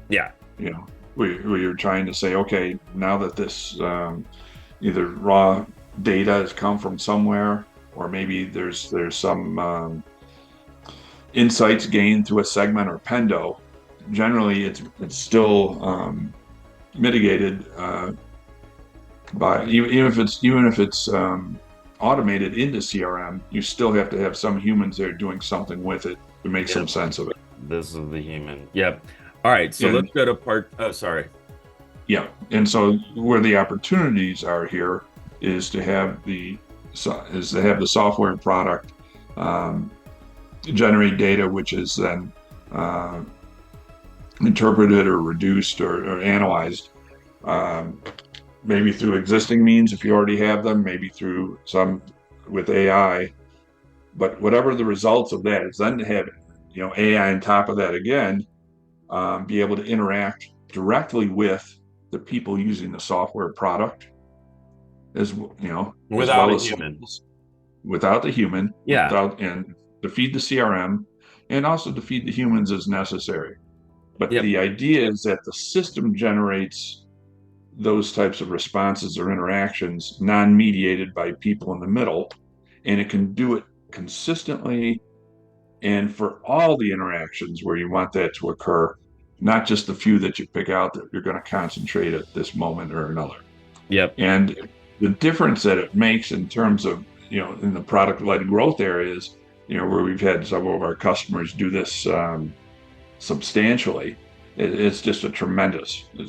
Yeah. You know, where you're trying to say, okay, now that this either raw data has come from somewhere, or maybe there's some insights gained through a segment or pendo. Generally, it's still mitigated by even if it's automated into CRM, you still have to have some humans there doing something with it to make some Yep. sense of it. This is the human. Yep. All right. So let's And go to part. Oh, sorry. yeah, and so where the opportunities are here is to have the software product um, generate data, which is then uh, interpreted or reduced or analyzed, um, maybe through existing means if you already have them, maybe through some with AI. But whatever the results of that is, then to have AI on top of that again, be able to interact directly with the people using the software product as Without well a as human. sales without the human, Yeah. and to feed the CRM and also to feed the humans as necessary. But Yep. the idea is that the system generates those types of responses or interactions non-mediated by people in the middle, and it can do it consistently and for all the interactions where you want that to occur, not just the few that you pick out that you're going to concentrate at this moment or another. Yep. And the difference that it makes in terms of, in the product-led growth areas, where we've had several of our customers do this substantially, it's just a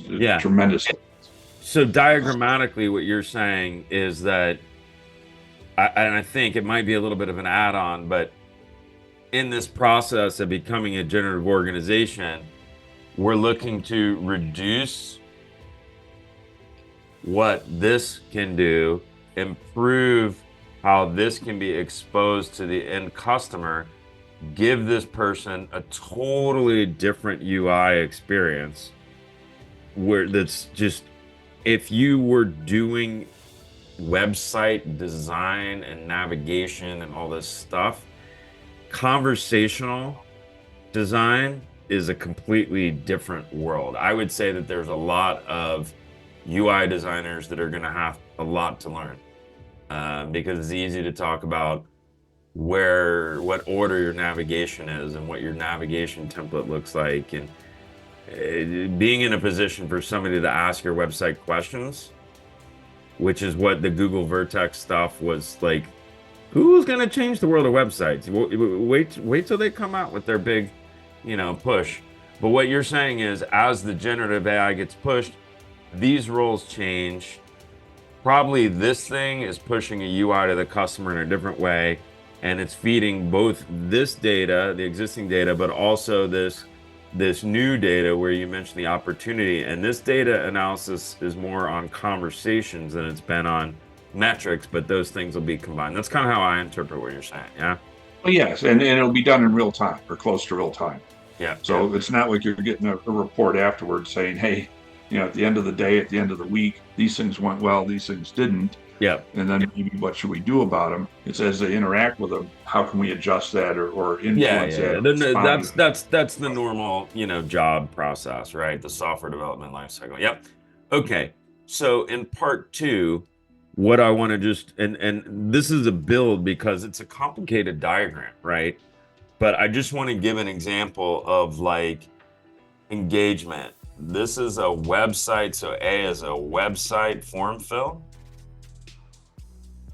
Yeah. tremendous. So diagrammatically, what you're saying is that, and I think it might be a little bit of an add-on, but in this process of becoming a generative organization, we're looking to reduce what this can do, improve how this can be exposed to the end customer, give this person a totally different UI experience where that's just, if you were doing website design and navigation and all this stuff, conversational design is a completely different world. I would say that there's a lot of UI designers that are going to have a lot to learn because it's easy to talk about what order your navigation is and what your navigation template looks like, and being in a position for somebody to ask your website questions, which is what the Google Vertex stuff was like. Who's going to change the world of websites? Wait till they come out with their big, push. But what you're saying is, as the generative AI gets pushed, these roles change. Probably this thing is pushing a UI to the customer in a different way, and it's feeding both this data, the existing data, but also this new data where you mentioned the opportunity. And this data analysis is more on conversations than it's been on metrics, but those things will be combined. That's kind of how I interpret what you're saying. Yeah. Well, yes, and it'll be done in real time or close to real time. Yeah. Yeah. So it's not like you're getting a report afterwards saying, hey, at the end of the day, at the end of the week, these things went well, these things didn't. Yeah. And then maybe what should we do about them? It's as they interact with them, how can we adjust that or Yeah, influence yeah, that yeah. or Then respond? that's the normal, job process, right? The software development lifecycle. Yep. Okay. So in part two, what I want to just, and this is a build because it's a complicated diagram, right? But I just want to give an example of like engagement. This is a website, so A is a website form fill,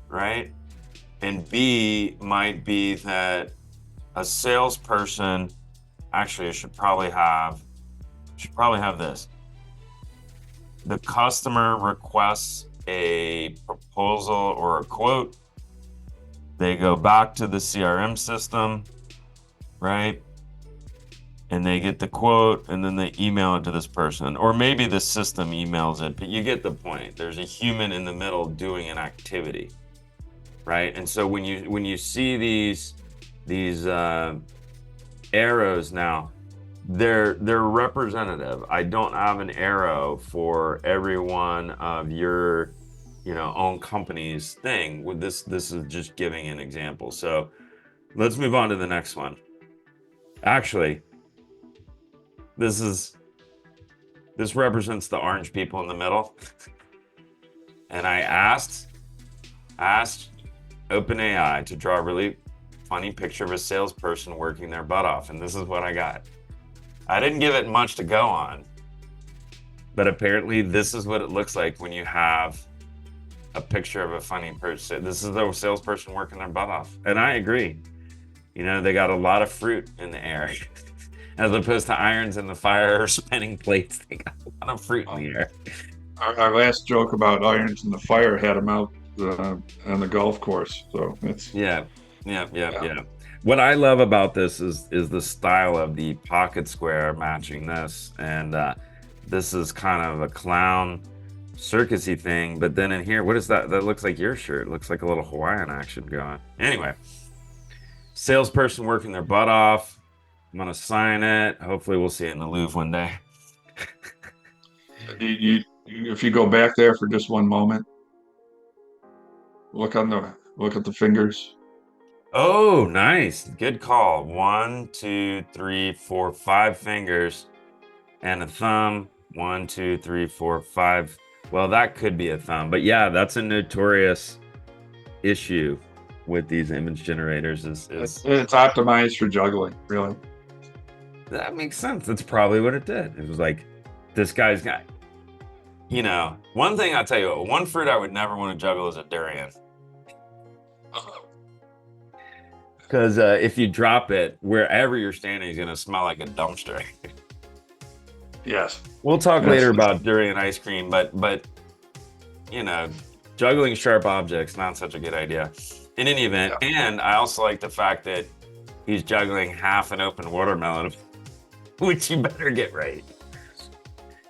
right? And B might be that a salesperson, actually I should probably have this. The customer requests a proposal or a quote. They go back to the CRM system, right? and they get the quote and then they email it to this person, or maybe the system emails it, but you get the point. There's a human in the middle doing an activity, right? And so when you see these arrows now, they're representative. I don't have an arrow for every one of your own company's thing. With this is just giving an example. So let's move on to the next one. Actually, this represents the orange people in the middle. And I asked OpenAI to draw a really funny picture of a salesperson working their butt off, and this is what I got. I didn't give it much to go on, but apparently this is what it looks like when you have a picture of a funny person. This is the salesperson working their butt off. And I agree. They got a lot of fruit in the air. As opposed to irons in the fire or spinning plates, they got a lot of fruit in the air. Our last joke about irons in the fire had him out on the golf course. So it's Yeah. What I love about this is the style of the pocket square matching this. And this is kind of a clown circusy thing. But then in here, what is that? That looks like your shirt. It looks like a little Hawaiian action going. Anyway, salesperson working their butt off. I'm gonna sign it. Hopefully we'll see it in the Louvre one day. if you go back there for just one moment, look at the fingers. Oh, nice. Good call. 1, 2, 3, 4, 5 fingers and a thumb. 1, 2, 3, 4, 5. Well, that could be a thumb, but yeah, that's a notorious issue with these image generators is It's optimized for juggling, really. that makes sense. That's probably what it did. It was like, this guy's got, one thing I'll tell you, one fruit I would never want to juggle is a durian. Because if you drop it, wherever you're standing is going to smell like a dumpster. Yes. We'll talk later about durian ice cream, but juggling sharp objects, not such a good idea. In any event, and I also like the fact that he's juggling half an open watermelon, which you better get right.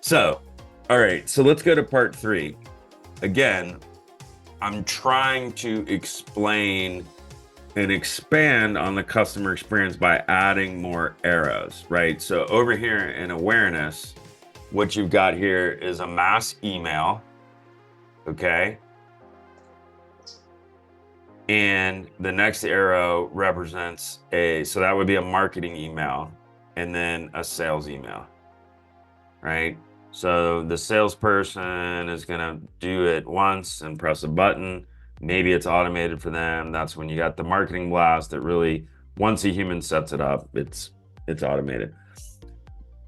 So, all right, so let's go to part 3. Again, I'm trying to explain and expand on the customer experience by adding more arrows, right? So over here in awareness, what you've got here is a mass email, okay? And the next arrow represents so that would be a marketing email and then a sales email, right? So the salesperson is going to do it once and press a button. Maybe it's automated for them. That's when you got the marketing blast that really, once a human sets it up, it's automated.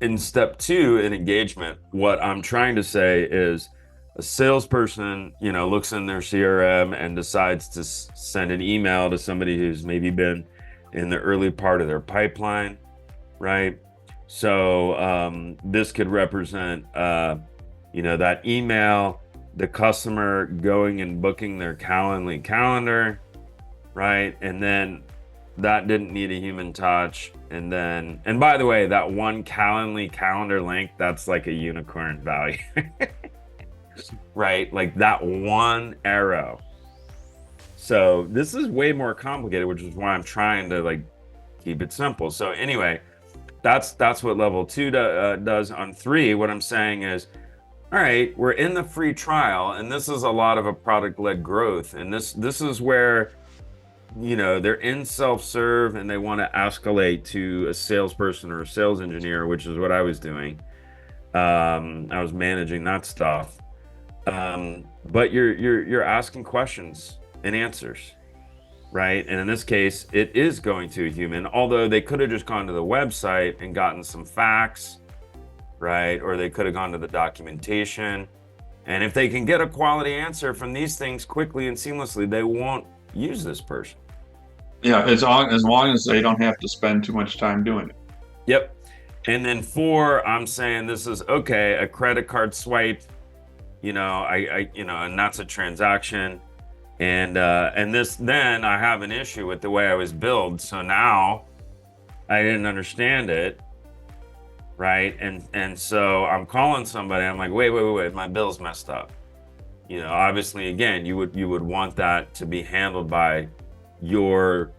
In step 2, in engagement, what I'm trying to say is a salesperson, looks in their CRM and decides to send an email to somebody who's maybe been in the early part of their pipeline, right? So this could represent, that email, the customer going and booking their Calendly calendar, right? And then that didn't need a human touch. And by the way, that one Calendly calendar link, that's like a unicorn value, right? Like that one arrow. So this is way more complicated, which is why I'm trying to keep it simple. So anyway, that's what level 2 does. On 3, what I'm saying is, all right, we're in the free trial, and this is a lot of a product-led growth. And this is where, they're in self-serve and they want to escalate to a salesperson or a sales engineer, which is what I was doing. I was managing that stuff. But you're asking questions and answers, right? And in this case, it is going to a human, although they could have just gone to the website and gotten some facts, right? Or they could have gone to the documentation. And if they can get a quality answer from these things quickly and seamlessly, they won't use this person. Yeah, as long as they don't have to spend too much time doing it. Yep. And then 4, I'm saying this is okay, a credit card swipe, and that's a transaction. And this, then I have an issue with the way I was billed. So now I didn't understand it. right? And so I'm calling somebody. I'm like, wait, my bill's messed up. Obviously, again, you would want that to be handled by your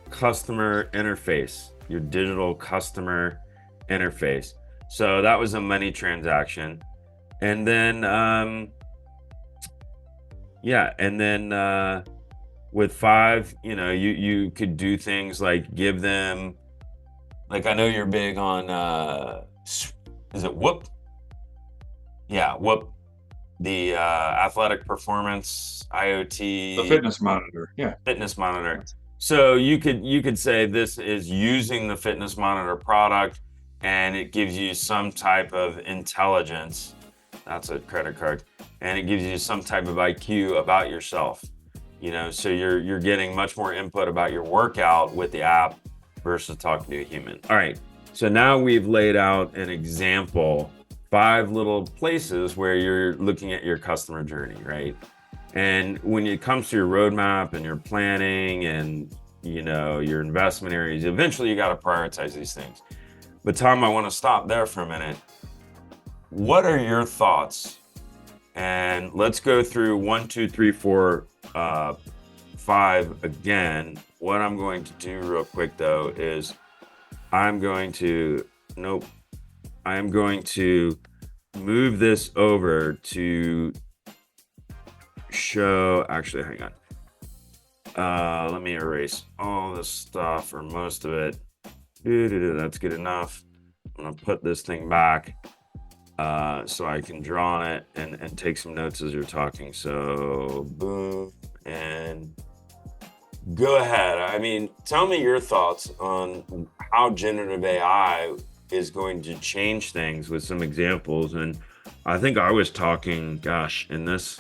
customer interface, your digital customer interface. So that was a money transaction. And then with five, you could do things like give them, like, I know you're big on is it Whoop? Yeah, Whoop, the athletic performance The IoT fitness monitor. Yeah. fitness monitor. So you could say this is using the fitness monitor product, and it gives you some type of intelligence. That's a credit card, and it gives you some type of IQ about yourself. So you're getting much more input about your workout with the app versus talking to a human. All right. So now we've laid out an example, 5 little places where you're looking at your customer journey, right? And when it comes to your roadmap and your planning and your investment areas, eventually you got to prioritize these things. But Tom, I want to stop there for a minute. What are your thoughts? And let's go through 1, 2, 3, 4, 5 again. What I'm going to do real quick though is I am going to move this over to show. Actually, hang on. Let me erase all this stuff or most of it. That's good enough. I'm gonna put this thing back so I can draw on it and take some notes as you're talking. So boom, and go ahead. I mean, tell me your thoughts on how generative AI is going to change things with some examples. And I think I was talking, gosh, in this.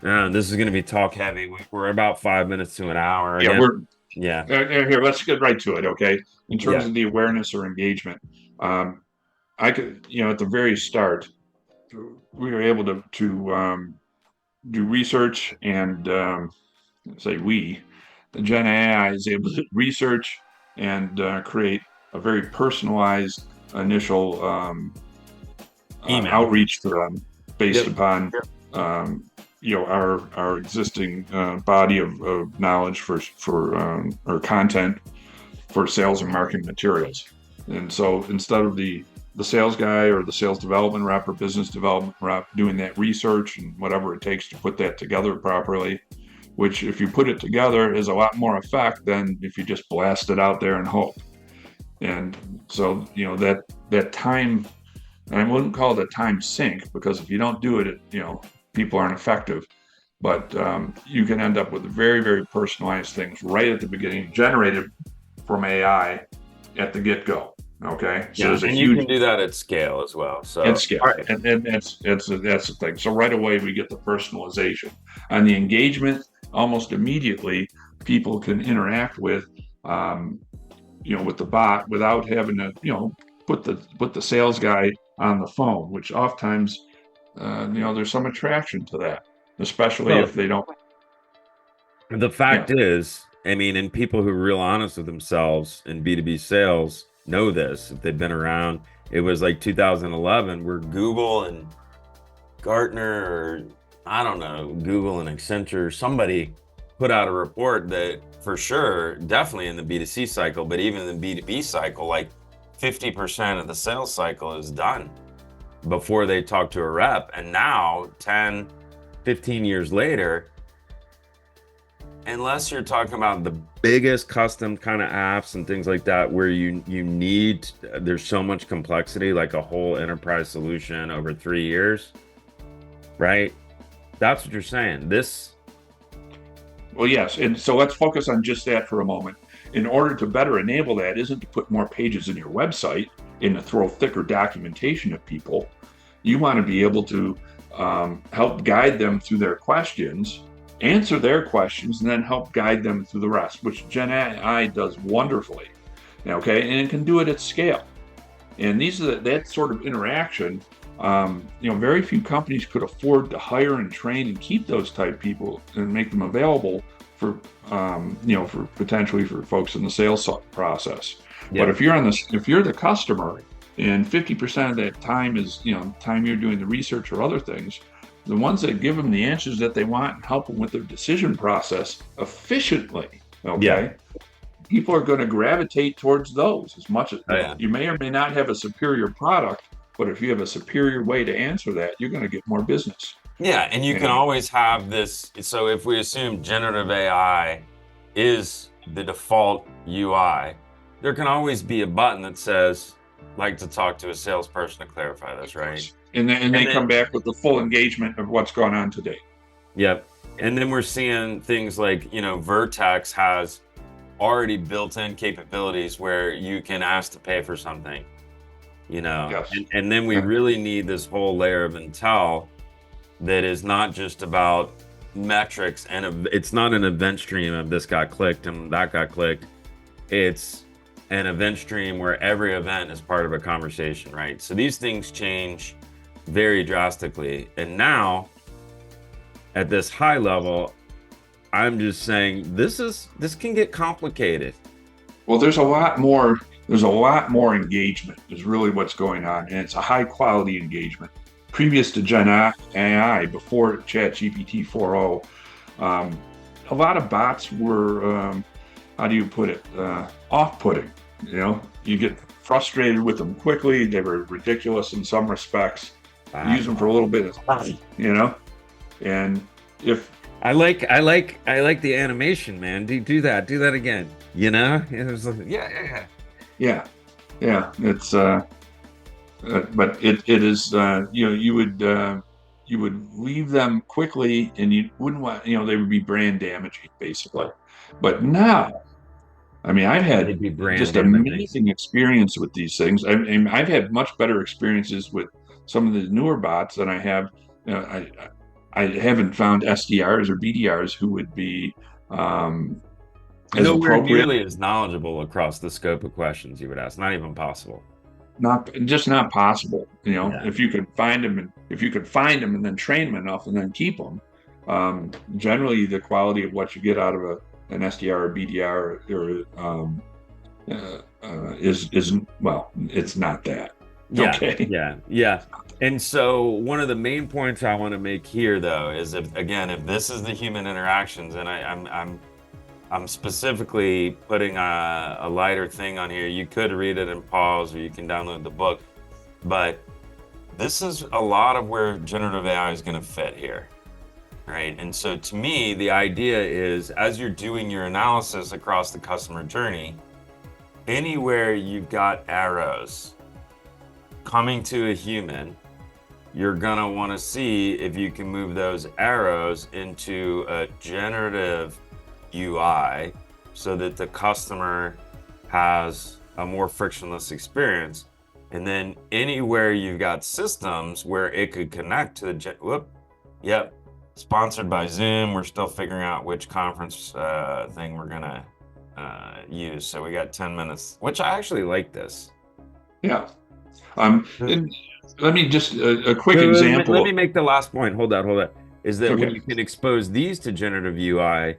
This is going to be talk heavy. We're about 5 minutes to an hour. Yeah, Again. Yeah. Here, let's get right to it, okay? In terms Yeah. of the awareness or engagement, I could, at the very start, we were able to do research and the Gen AI is able to research and create a very personalized initial Email. outreach to them based upon our existing body of knowledge for or content for sales and marketing materials. And so instead of the sales guy or the sales development rep or business development rep doing that research and whatever it takes to put that together properly, which if you put it together is a lot more effect than if you just blast it out there and hope. And so, that time, and I wouldn't call it a time sink, because if you don't do it, people aren't effective. But you can end up with very, very personalized things right at the beginning, generated from AI at the get-go. Okay, so there's a huge, you can do that at scale as well. So at scale, right. and that's the thing. So right away we get the personalization and the engagement. Almost immediately, people can interact with, with the bot without having to, put the sales guy on the phone. Which oftentimes, there's some attraction to that, especially if they don't. The fact is, I mean, and people who are real honest with themselves in B2B sales know this. If they've been around, it was like 2011 where Google and Gartner, or I don't know, Google and Accenture, somebody put out a report that for sure, definitely in the B2C cycle, but even in the B2B cycle, like 50% of the sales cycle is done before they talk to a rep. And now 10, 15 years later, unless you're talking about the biggest custom kind of apps and things like that, where there's so much complexity, like a whole enterprise solution over 3 years, right? That's what you're saying. Well, yes. And so let's focus on just that for a moment. In order to better enable that isn't to put more pages in your website and to throw thicker documentation at people. You want to be able to help guide them through their questions, answer their questions, and then help guide them through the rest, which Gen AI does wonderfully. Okay, and it can do it at scale. And that sort of interaction. Very few companies could afford to hire and train and keep those type people and make them available for potentially for folks in the sales process. Yeah. But if you're the customer And 50% of that time is, time you're doing the research or other things. The ones that give them the answers that they want and help them with their decision process efficiently, Yeah. okay? People are going to gravitate towards those as much as, Oh, yeah. you may or may not have a superior product, but if you have a superior way to answer that, you're going to get more business. Yeah, and you can And always have this. So if we assume generative AI is the default UI, there can always be a button that says, like to talk to a salesperson to clarify this, of right? course, and And they come then, back with the full engagement of what's going on today. yep. And then we're seeing things like, Vertex has already built-in capabilities where you can ask to pay for something, Yes. and then we Yeah. really need this whole layer of intel that is not just about metrics and it's not an event stream of this got clicked and that got clicked. It's an event stream where every event is part of a conversation, right? So these things change very drastically. And now at this high level, I'm just saying this can get complicated. Well, there's a lot more engagement is really what's going on, and it's a high quality engagement. Previous to Gen AI, before ChatGPT 4.0, a lot of bots were, how do you put it, off-putting. You get frustrated with them quickly. They were ridiculous in some respects. Use them for a little bit of time, and if I like the animation, man. Do that again. It was like, yeah. yeah, yeah, it's but it is, you would leave them quickly, and you wouldn't want, they would be brand damaging basically. But now, I mean, I've had They'd be brand just damaging. amazing experience with these things. I've had much better experiences with some of the newer bots than I have. I haven't found SDRs or BDRs who would be, as Nowhere appropriate. nearly as knowledgeable across the scope of questions you would ask. Not even possible. Not possible. Yeah. If you could find them and then train them enough and then keep them, generally the quality of what you get out of an SDR or BDR is, well, it's not that. Yeah, Okay. yeah. And so one of the main points I want to make here, though, is if this is the human interactions, and I'm specifically putting a lighter thing on here. You could read it and pause, or you can download the book, but this is a lot of where generative AI is going to fit here, right? And so to me, the idea is as you're doing your analysis across the customer journey, anywhere you've got arrows coming to a human, you're gonna want to see if you can move those arrows into a generative UI so that the customer has a more frictionless experience. And then anywhere you've got systems where it could connect to yep, sponsored by Zoom. We're still figuring out which conference thing we're gonna use. So we got 10 minutes, which I actually like this. Yeah. Uh, And let me just a quick Wait, wait, let example. me make the last point. Hold that. Is that when Okay. you can expose these to generative UI,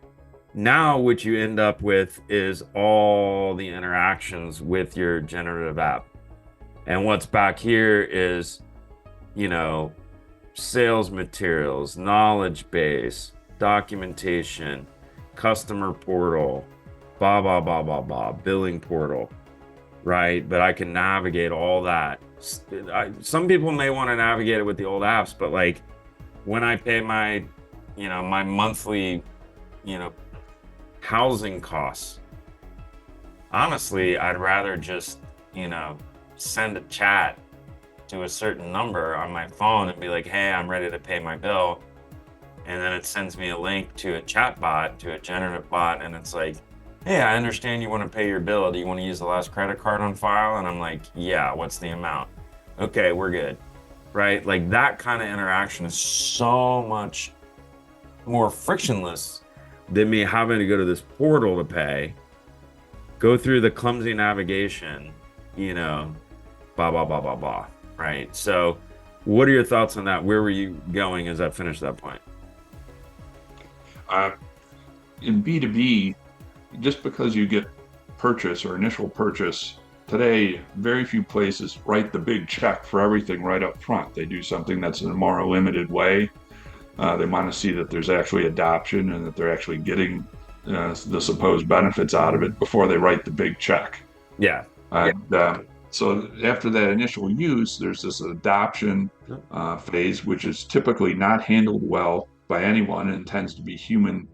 now what you end up with is all the interactions with your generative app. And what's back here is, you know, sales materials, knowledge base, documentation, customer portal, billing portal, right? But I can navigate all that. Some people may want to navigate it with the old apps, but like when I pay my monthly, you know, housing costs, honestly, I'd rather just, send a chat to a certain number on my phone and be like, hey, I'm ready to pay my bill. And then it sends me a link to a chat bot, to a generative bot. And it's like, hey, I understand you want to pay your bill. Do you want to use the last credit card on file? And I'm like, yeah, what's the amount? Okay, we're good. Right? Like that kind of interaction is so much more frictionless than me having to go to this portal to pay, go through the clumsy navigation, blah. Right? So, what are your thoughts on that? Where were you going as I finished that point? Uh, in B2B, just because you get purchase or initial purchase today, very few places write the big check for everything right up front. They do something that's in a more limited way. They want to see that there's actually adoption and that they're actually getting the supposed benefits out of it before they write the big check. Yeah. And so after that initial use, there's this adoption phase, which is typically not handled well by anyone and tends to be human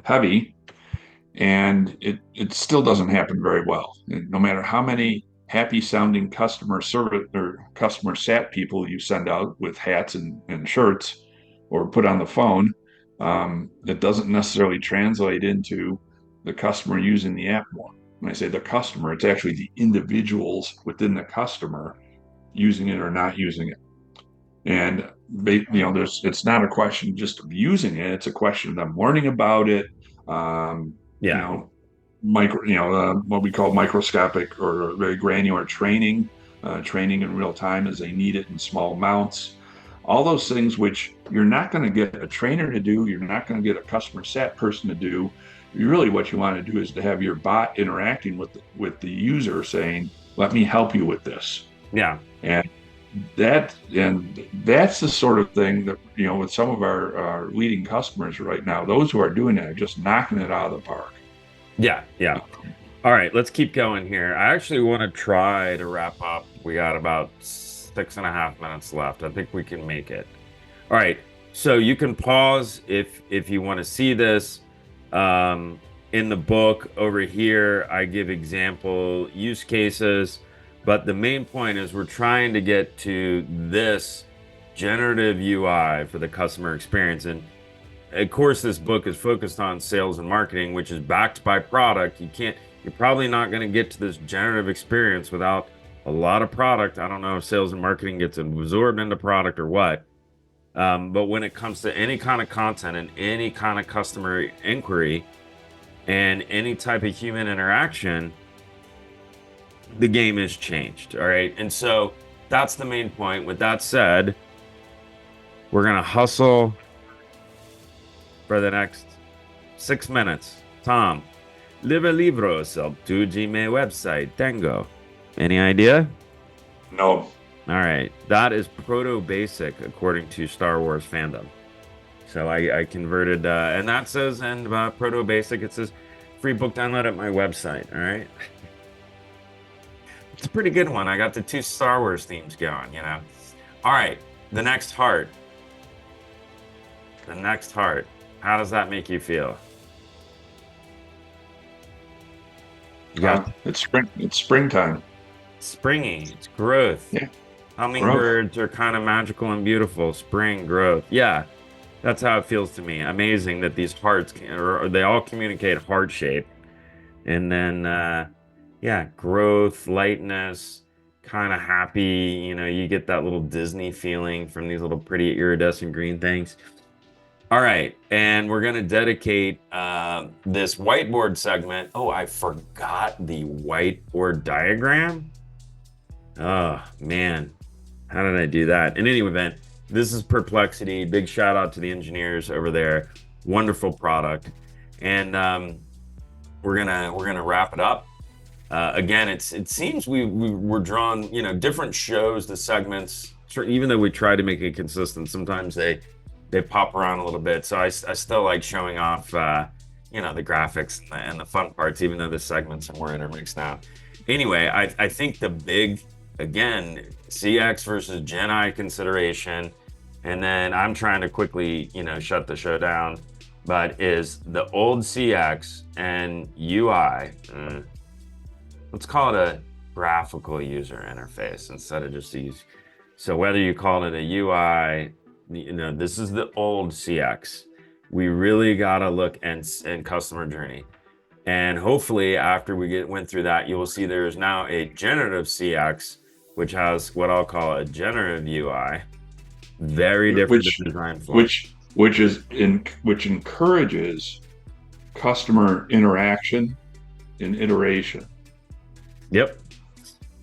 heavy. And it still doesn't happen very well. And no matter how many happy sounding customer service or customer sat people you send out with hats and shirts or put on the phone, it doesn't necessarily translate into the customer using the app more. When I say the customer, it's actually the individuals within the customer using it or not using it. And it's not a question just of using it; it's a question of them learning about it. Um, you Yeah. know, what we call microscopic or very granular training, training in real time as they need it in small amounts. All those things which you're not going to get a trainer to do, you're not going to get a customer sat person to do. Really, what you want to do is to have your bot interacting with the user, saying, "Let me help you with this." Yeah. And that's the sort of thing that with some of our leading customers right now, those who are doing it are just knocking it out of the park. Yeah. Yeah. All right, let's keep going here. I actually want to try to wrap up. We got about 6.5 minutes left. I think we can make it. All right, so you can pause if you want to see this. In the book over here, I give example use cases, but the main point is we're trying to get to this generative UI for the customer experience. And of course, this book is focused on sales and marketing, which is backed by product. You're probably not going to get to this generative experience without a lot of product. I don't know if sales and marketing gets absorbed into product or what. But when it comes to any kind of content and any kind of customer inquiry and any type of human interaction, the game has changed. All right. And so that's the main point. With that said, we're going to hustle for the next 6 minutes. Tom, libre libros el tu Gmail website. Tengo. Any idea? No. All right. That is proto basic according to Star Wars fandom. So I converted, and that says, and proto basic, it says free book download at my website. All right. It's a pretty good one. I got the 2 Star Wars themes going, you know. All right. The next heart. The next heart. How does that make you feel? You got It's spring. It's springtime. springy. It's growth. Yeah, growth. Hummingbirds are kind of magical and beautiful. Spring growth. Yeah, that's how it feels to me. Amazing that these hearts or they all communicate heart shape, and then yeah, growth, lightness, kind of happy. You know, you get that little Disney feeling from these little pretty iridescent green things. All right, and we're gonna dedicate this whiteboard segment. Oh, I forgot the whiteboard diagram. Oh man, how did I do that? In any event, this is Perplexity. Big shout out to the engineers over there. Wonderful product, and we're gonna wrap it up. Again, it seems we're drawn, you know, different shows, the segments. Even though we try to make it consistent, sometimes they pop around a little bit. So I still like showing off, you know, the graphics and the fun parts, even though the segments are more intermixed now. Anyway, I think the big, again, CX versus Gen I consideration, and then I'm trying to quickly, you know, shut the show down, but is the old CX and UI. Let's call it a graphical user interface instead of just these. So whether you call it a UI, you know, this is the old CX. We really got to look and customer journey. And hopefully after we went through that, you will see there is now a generative CX, which has what I'll call a generative UI. Very different Which design flow. which encourages customer interaction and iteration Yep.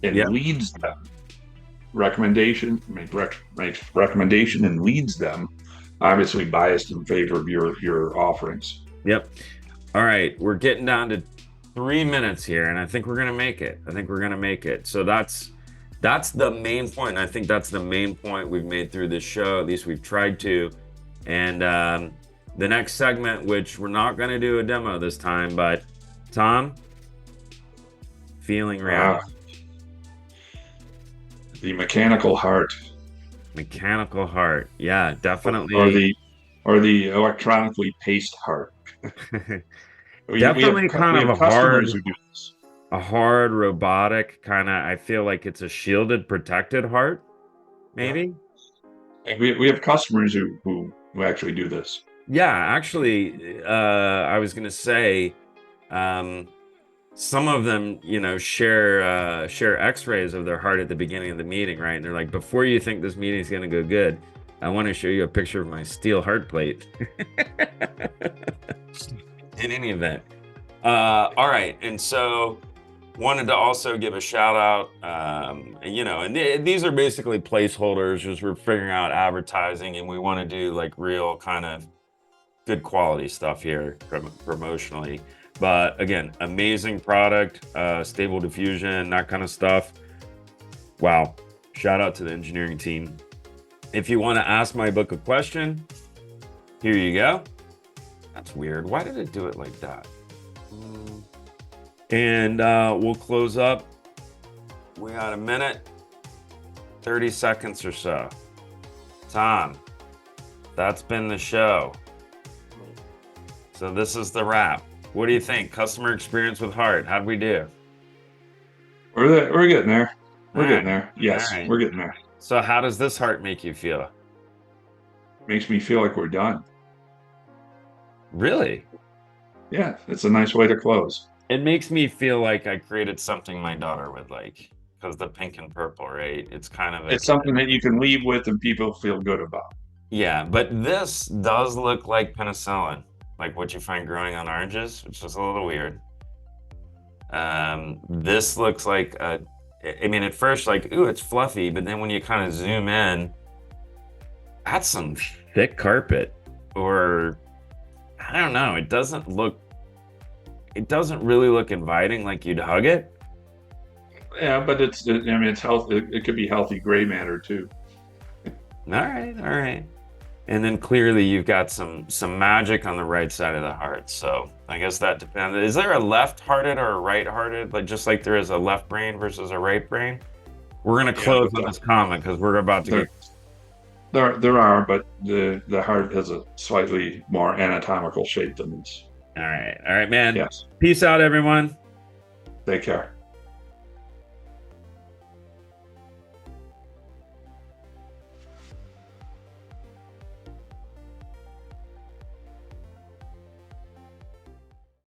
and Yep. leads them makes recommendation and leads them, obviously biased in favor of your offerings. Yep. All right. We're getting down to 3 minutes here, and I think we're gonna make it. I think we're gonna make it. So that's the main point. And I think that's the main point we've made through this show. At least we've tried to. And the next segment, which we're not gonna do a demo this time, but Tom, feeling Ah, reality. the mechanical heart, Mechanical heart. Yeah, or definitely. the electronically paced heart. Definitely kind We of have customers who do this. a hard robotic kind of, I feel like it's a shielded, protected heart, Yeah, maybe. and we have customers who actually do this. Yeah, actually, I was gonna say, um, some of them, share X-rays of their heart at the beginning of the meeting, right? And they're like, before you think this meeting is gonna go good, I want to show you a picture of my steel heart plate. In any event, all right, and so wanted to also give a shout out, and these are basically placeholders as we're figuring out advertising, and we want to do like real kind of good quality stuff here promotionally. But again, amazing product, stable diffusion, that kind of stuff. Wow. Shout out to the engineering team. If you want to ask my book a question, here you go. That's weird. Why did it do it like that? And we'll close up. We got a minute, 30 seconds or so. Tom, that's been the show. So this is the wrap. What do you think? Customer experience with heart. How'd we do? We're getting there. All We're getting right. there. All Yes, right. we're getting there. So how does this heart make you feel? Makes me feel like we're done. Really? Yeah, it's a nice way to close. It makes me feel like I created something my daughter would like. Because the pink and purple, right? It's kind of It's something that you can leave with and people feel good about. yeah, but this does look like penicillin, like what you find growing on oranges, which is a little weird. This looks like I mean, at first, like, ooh, it's fluffy, but then when you kind of zoom in, that's some thick carpet. Or I don't know, it doesn't really look inviting, like you'd hug it. Yeah, but it's health. It could be healthy gray matter too. All right, all right. And then clearly you've got some magic on the right side of the heart. So I guess that depends. Is there a left-hearted or a right-hearted? Like just like there is a left brain versus a right brain? We're gonna Yeah, close but on this comment because we're about to there get there are, but the heart has a slightly more anatomical shape than this. all right, man. Yes. Peace out, everyone. Take care.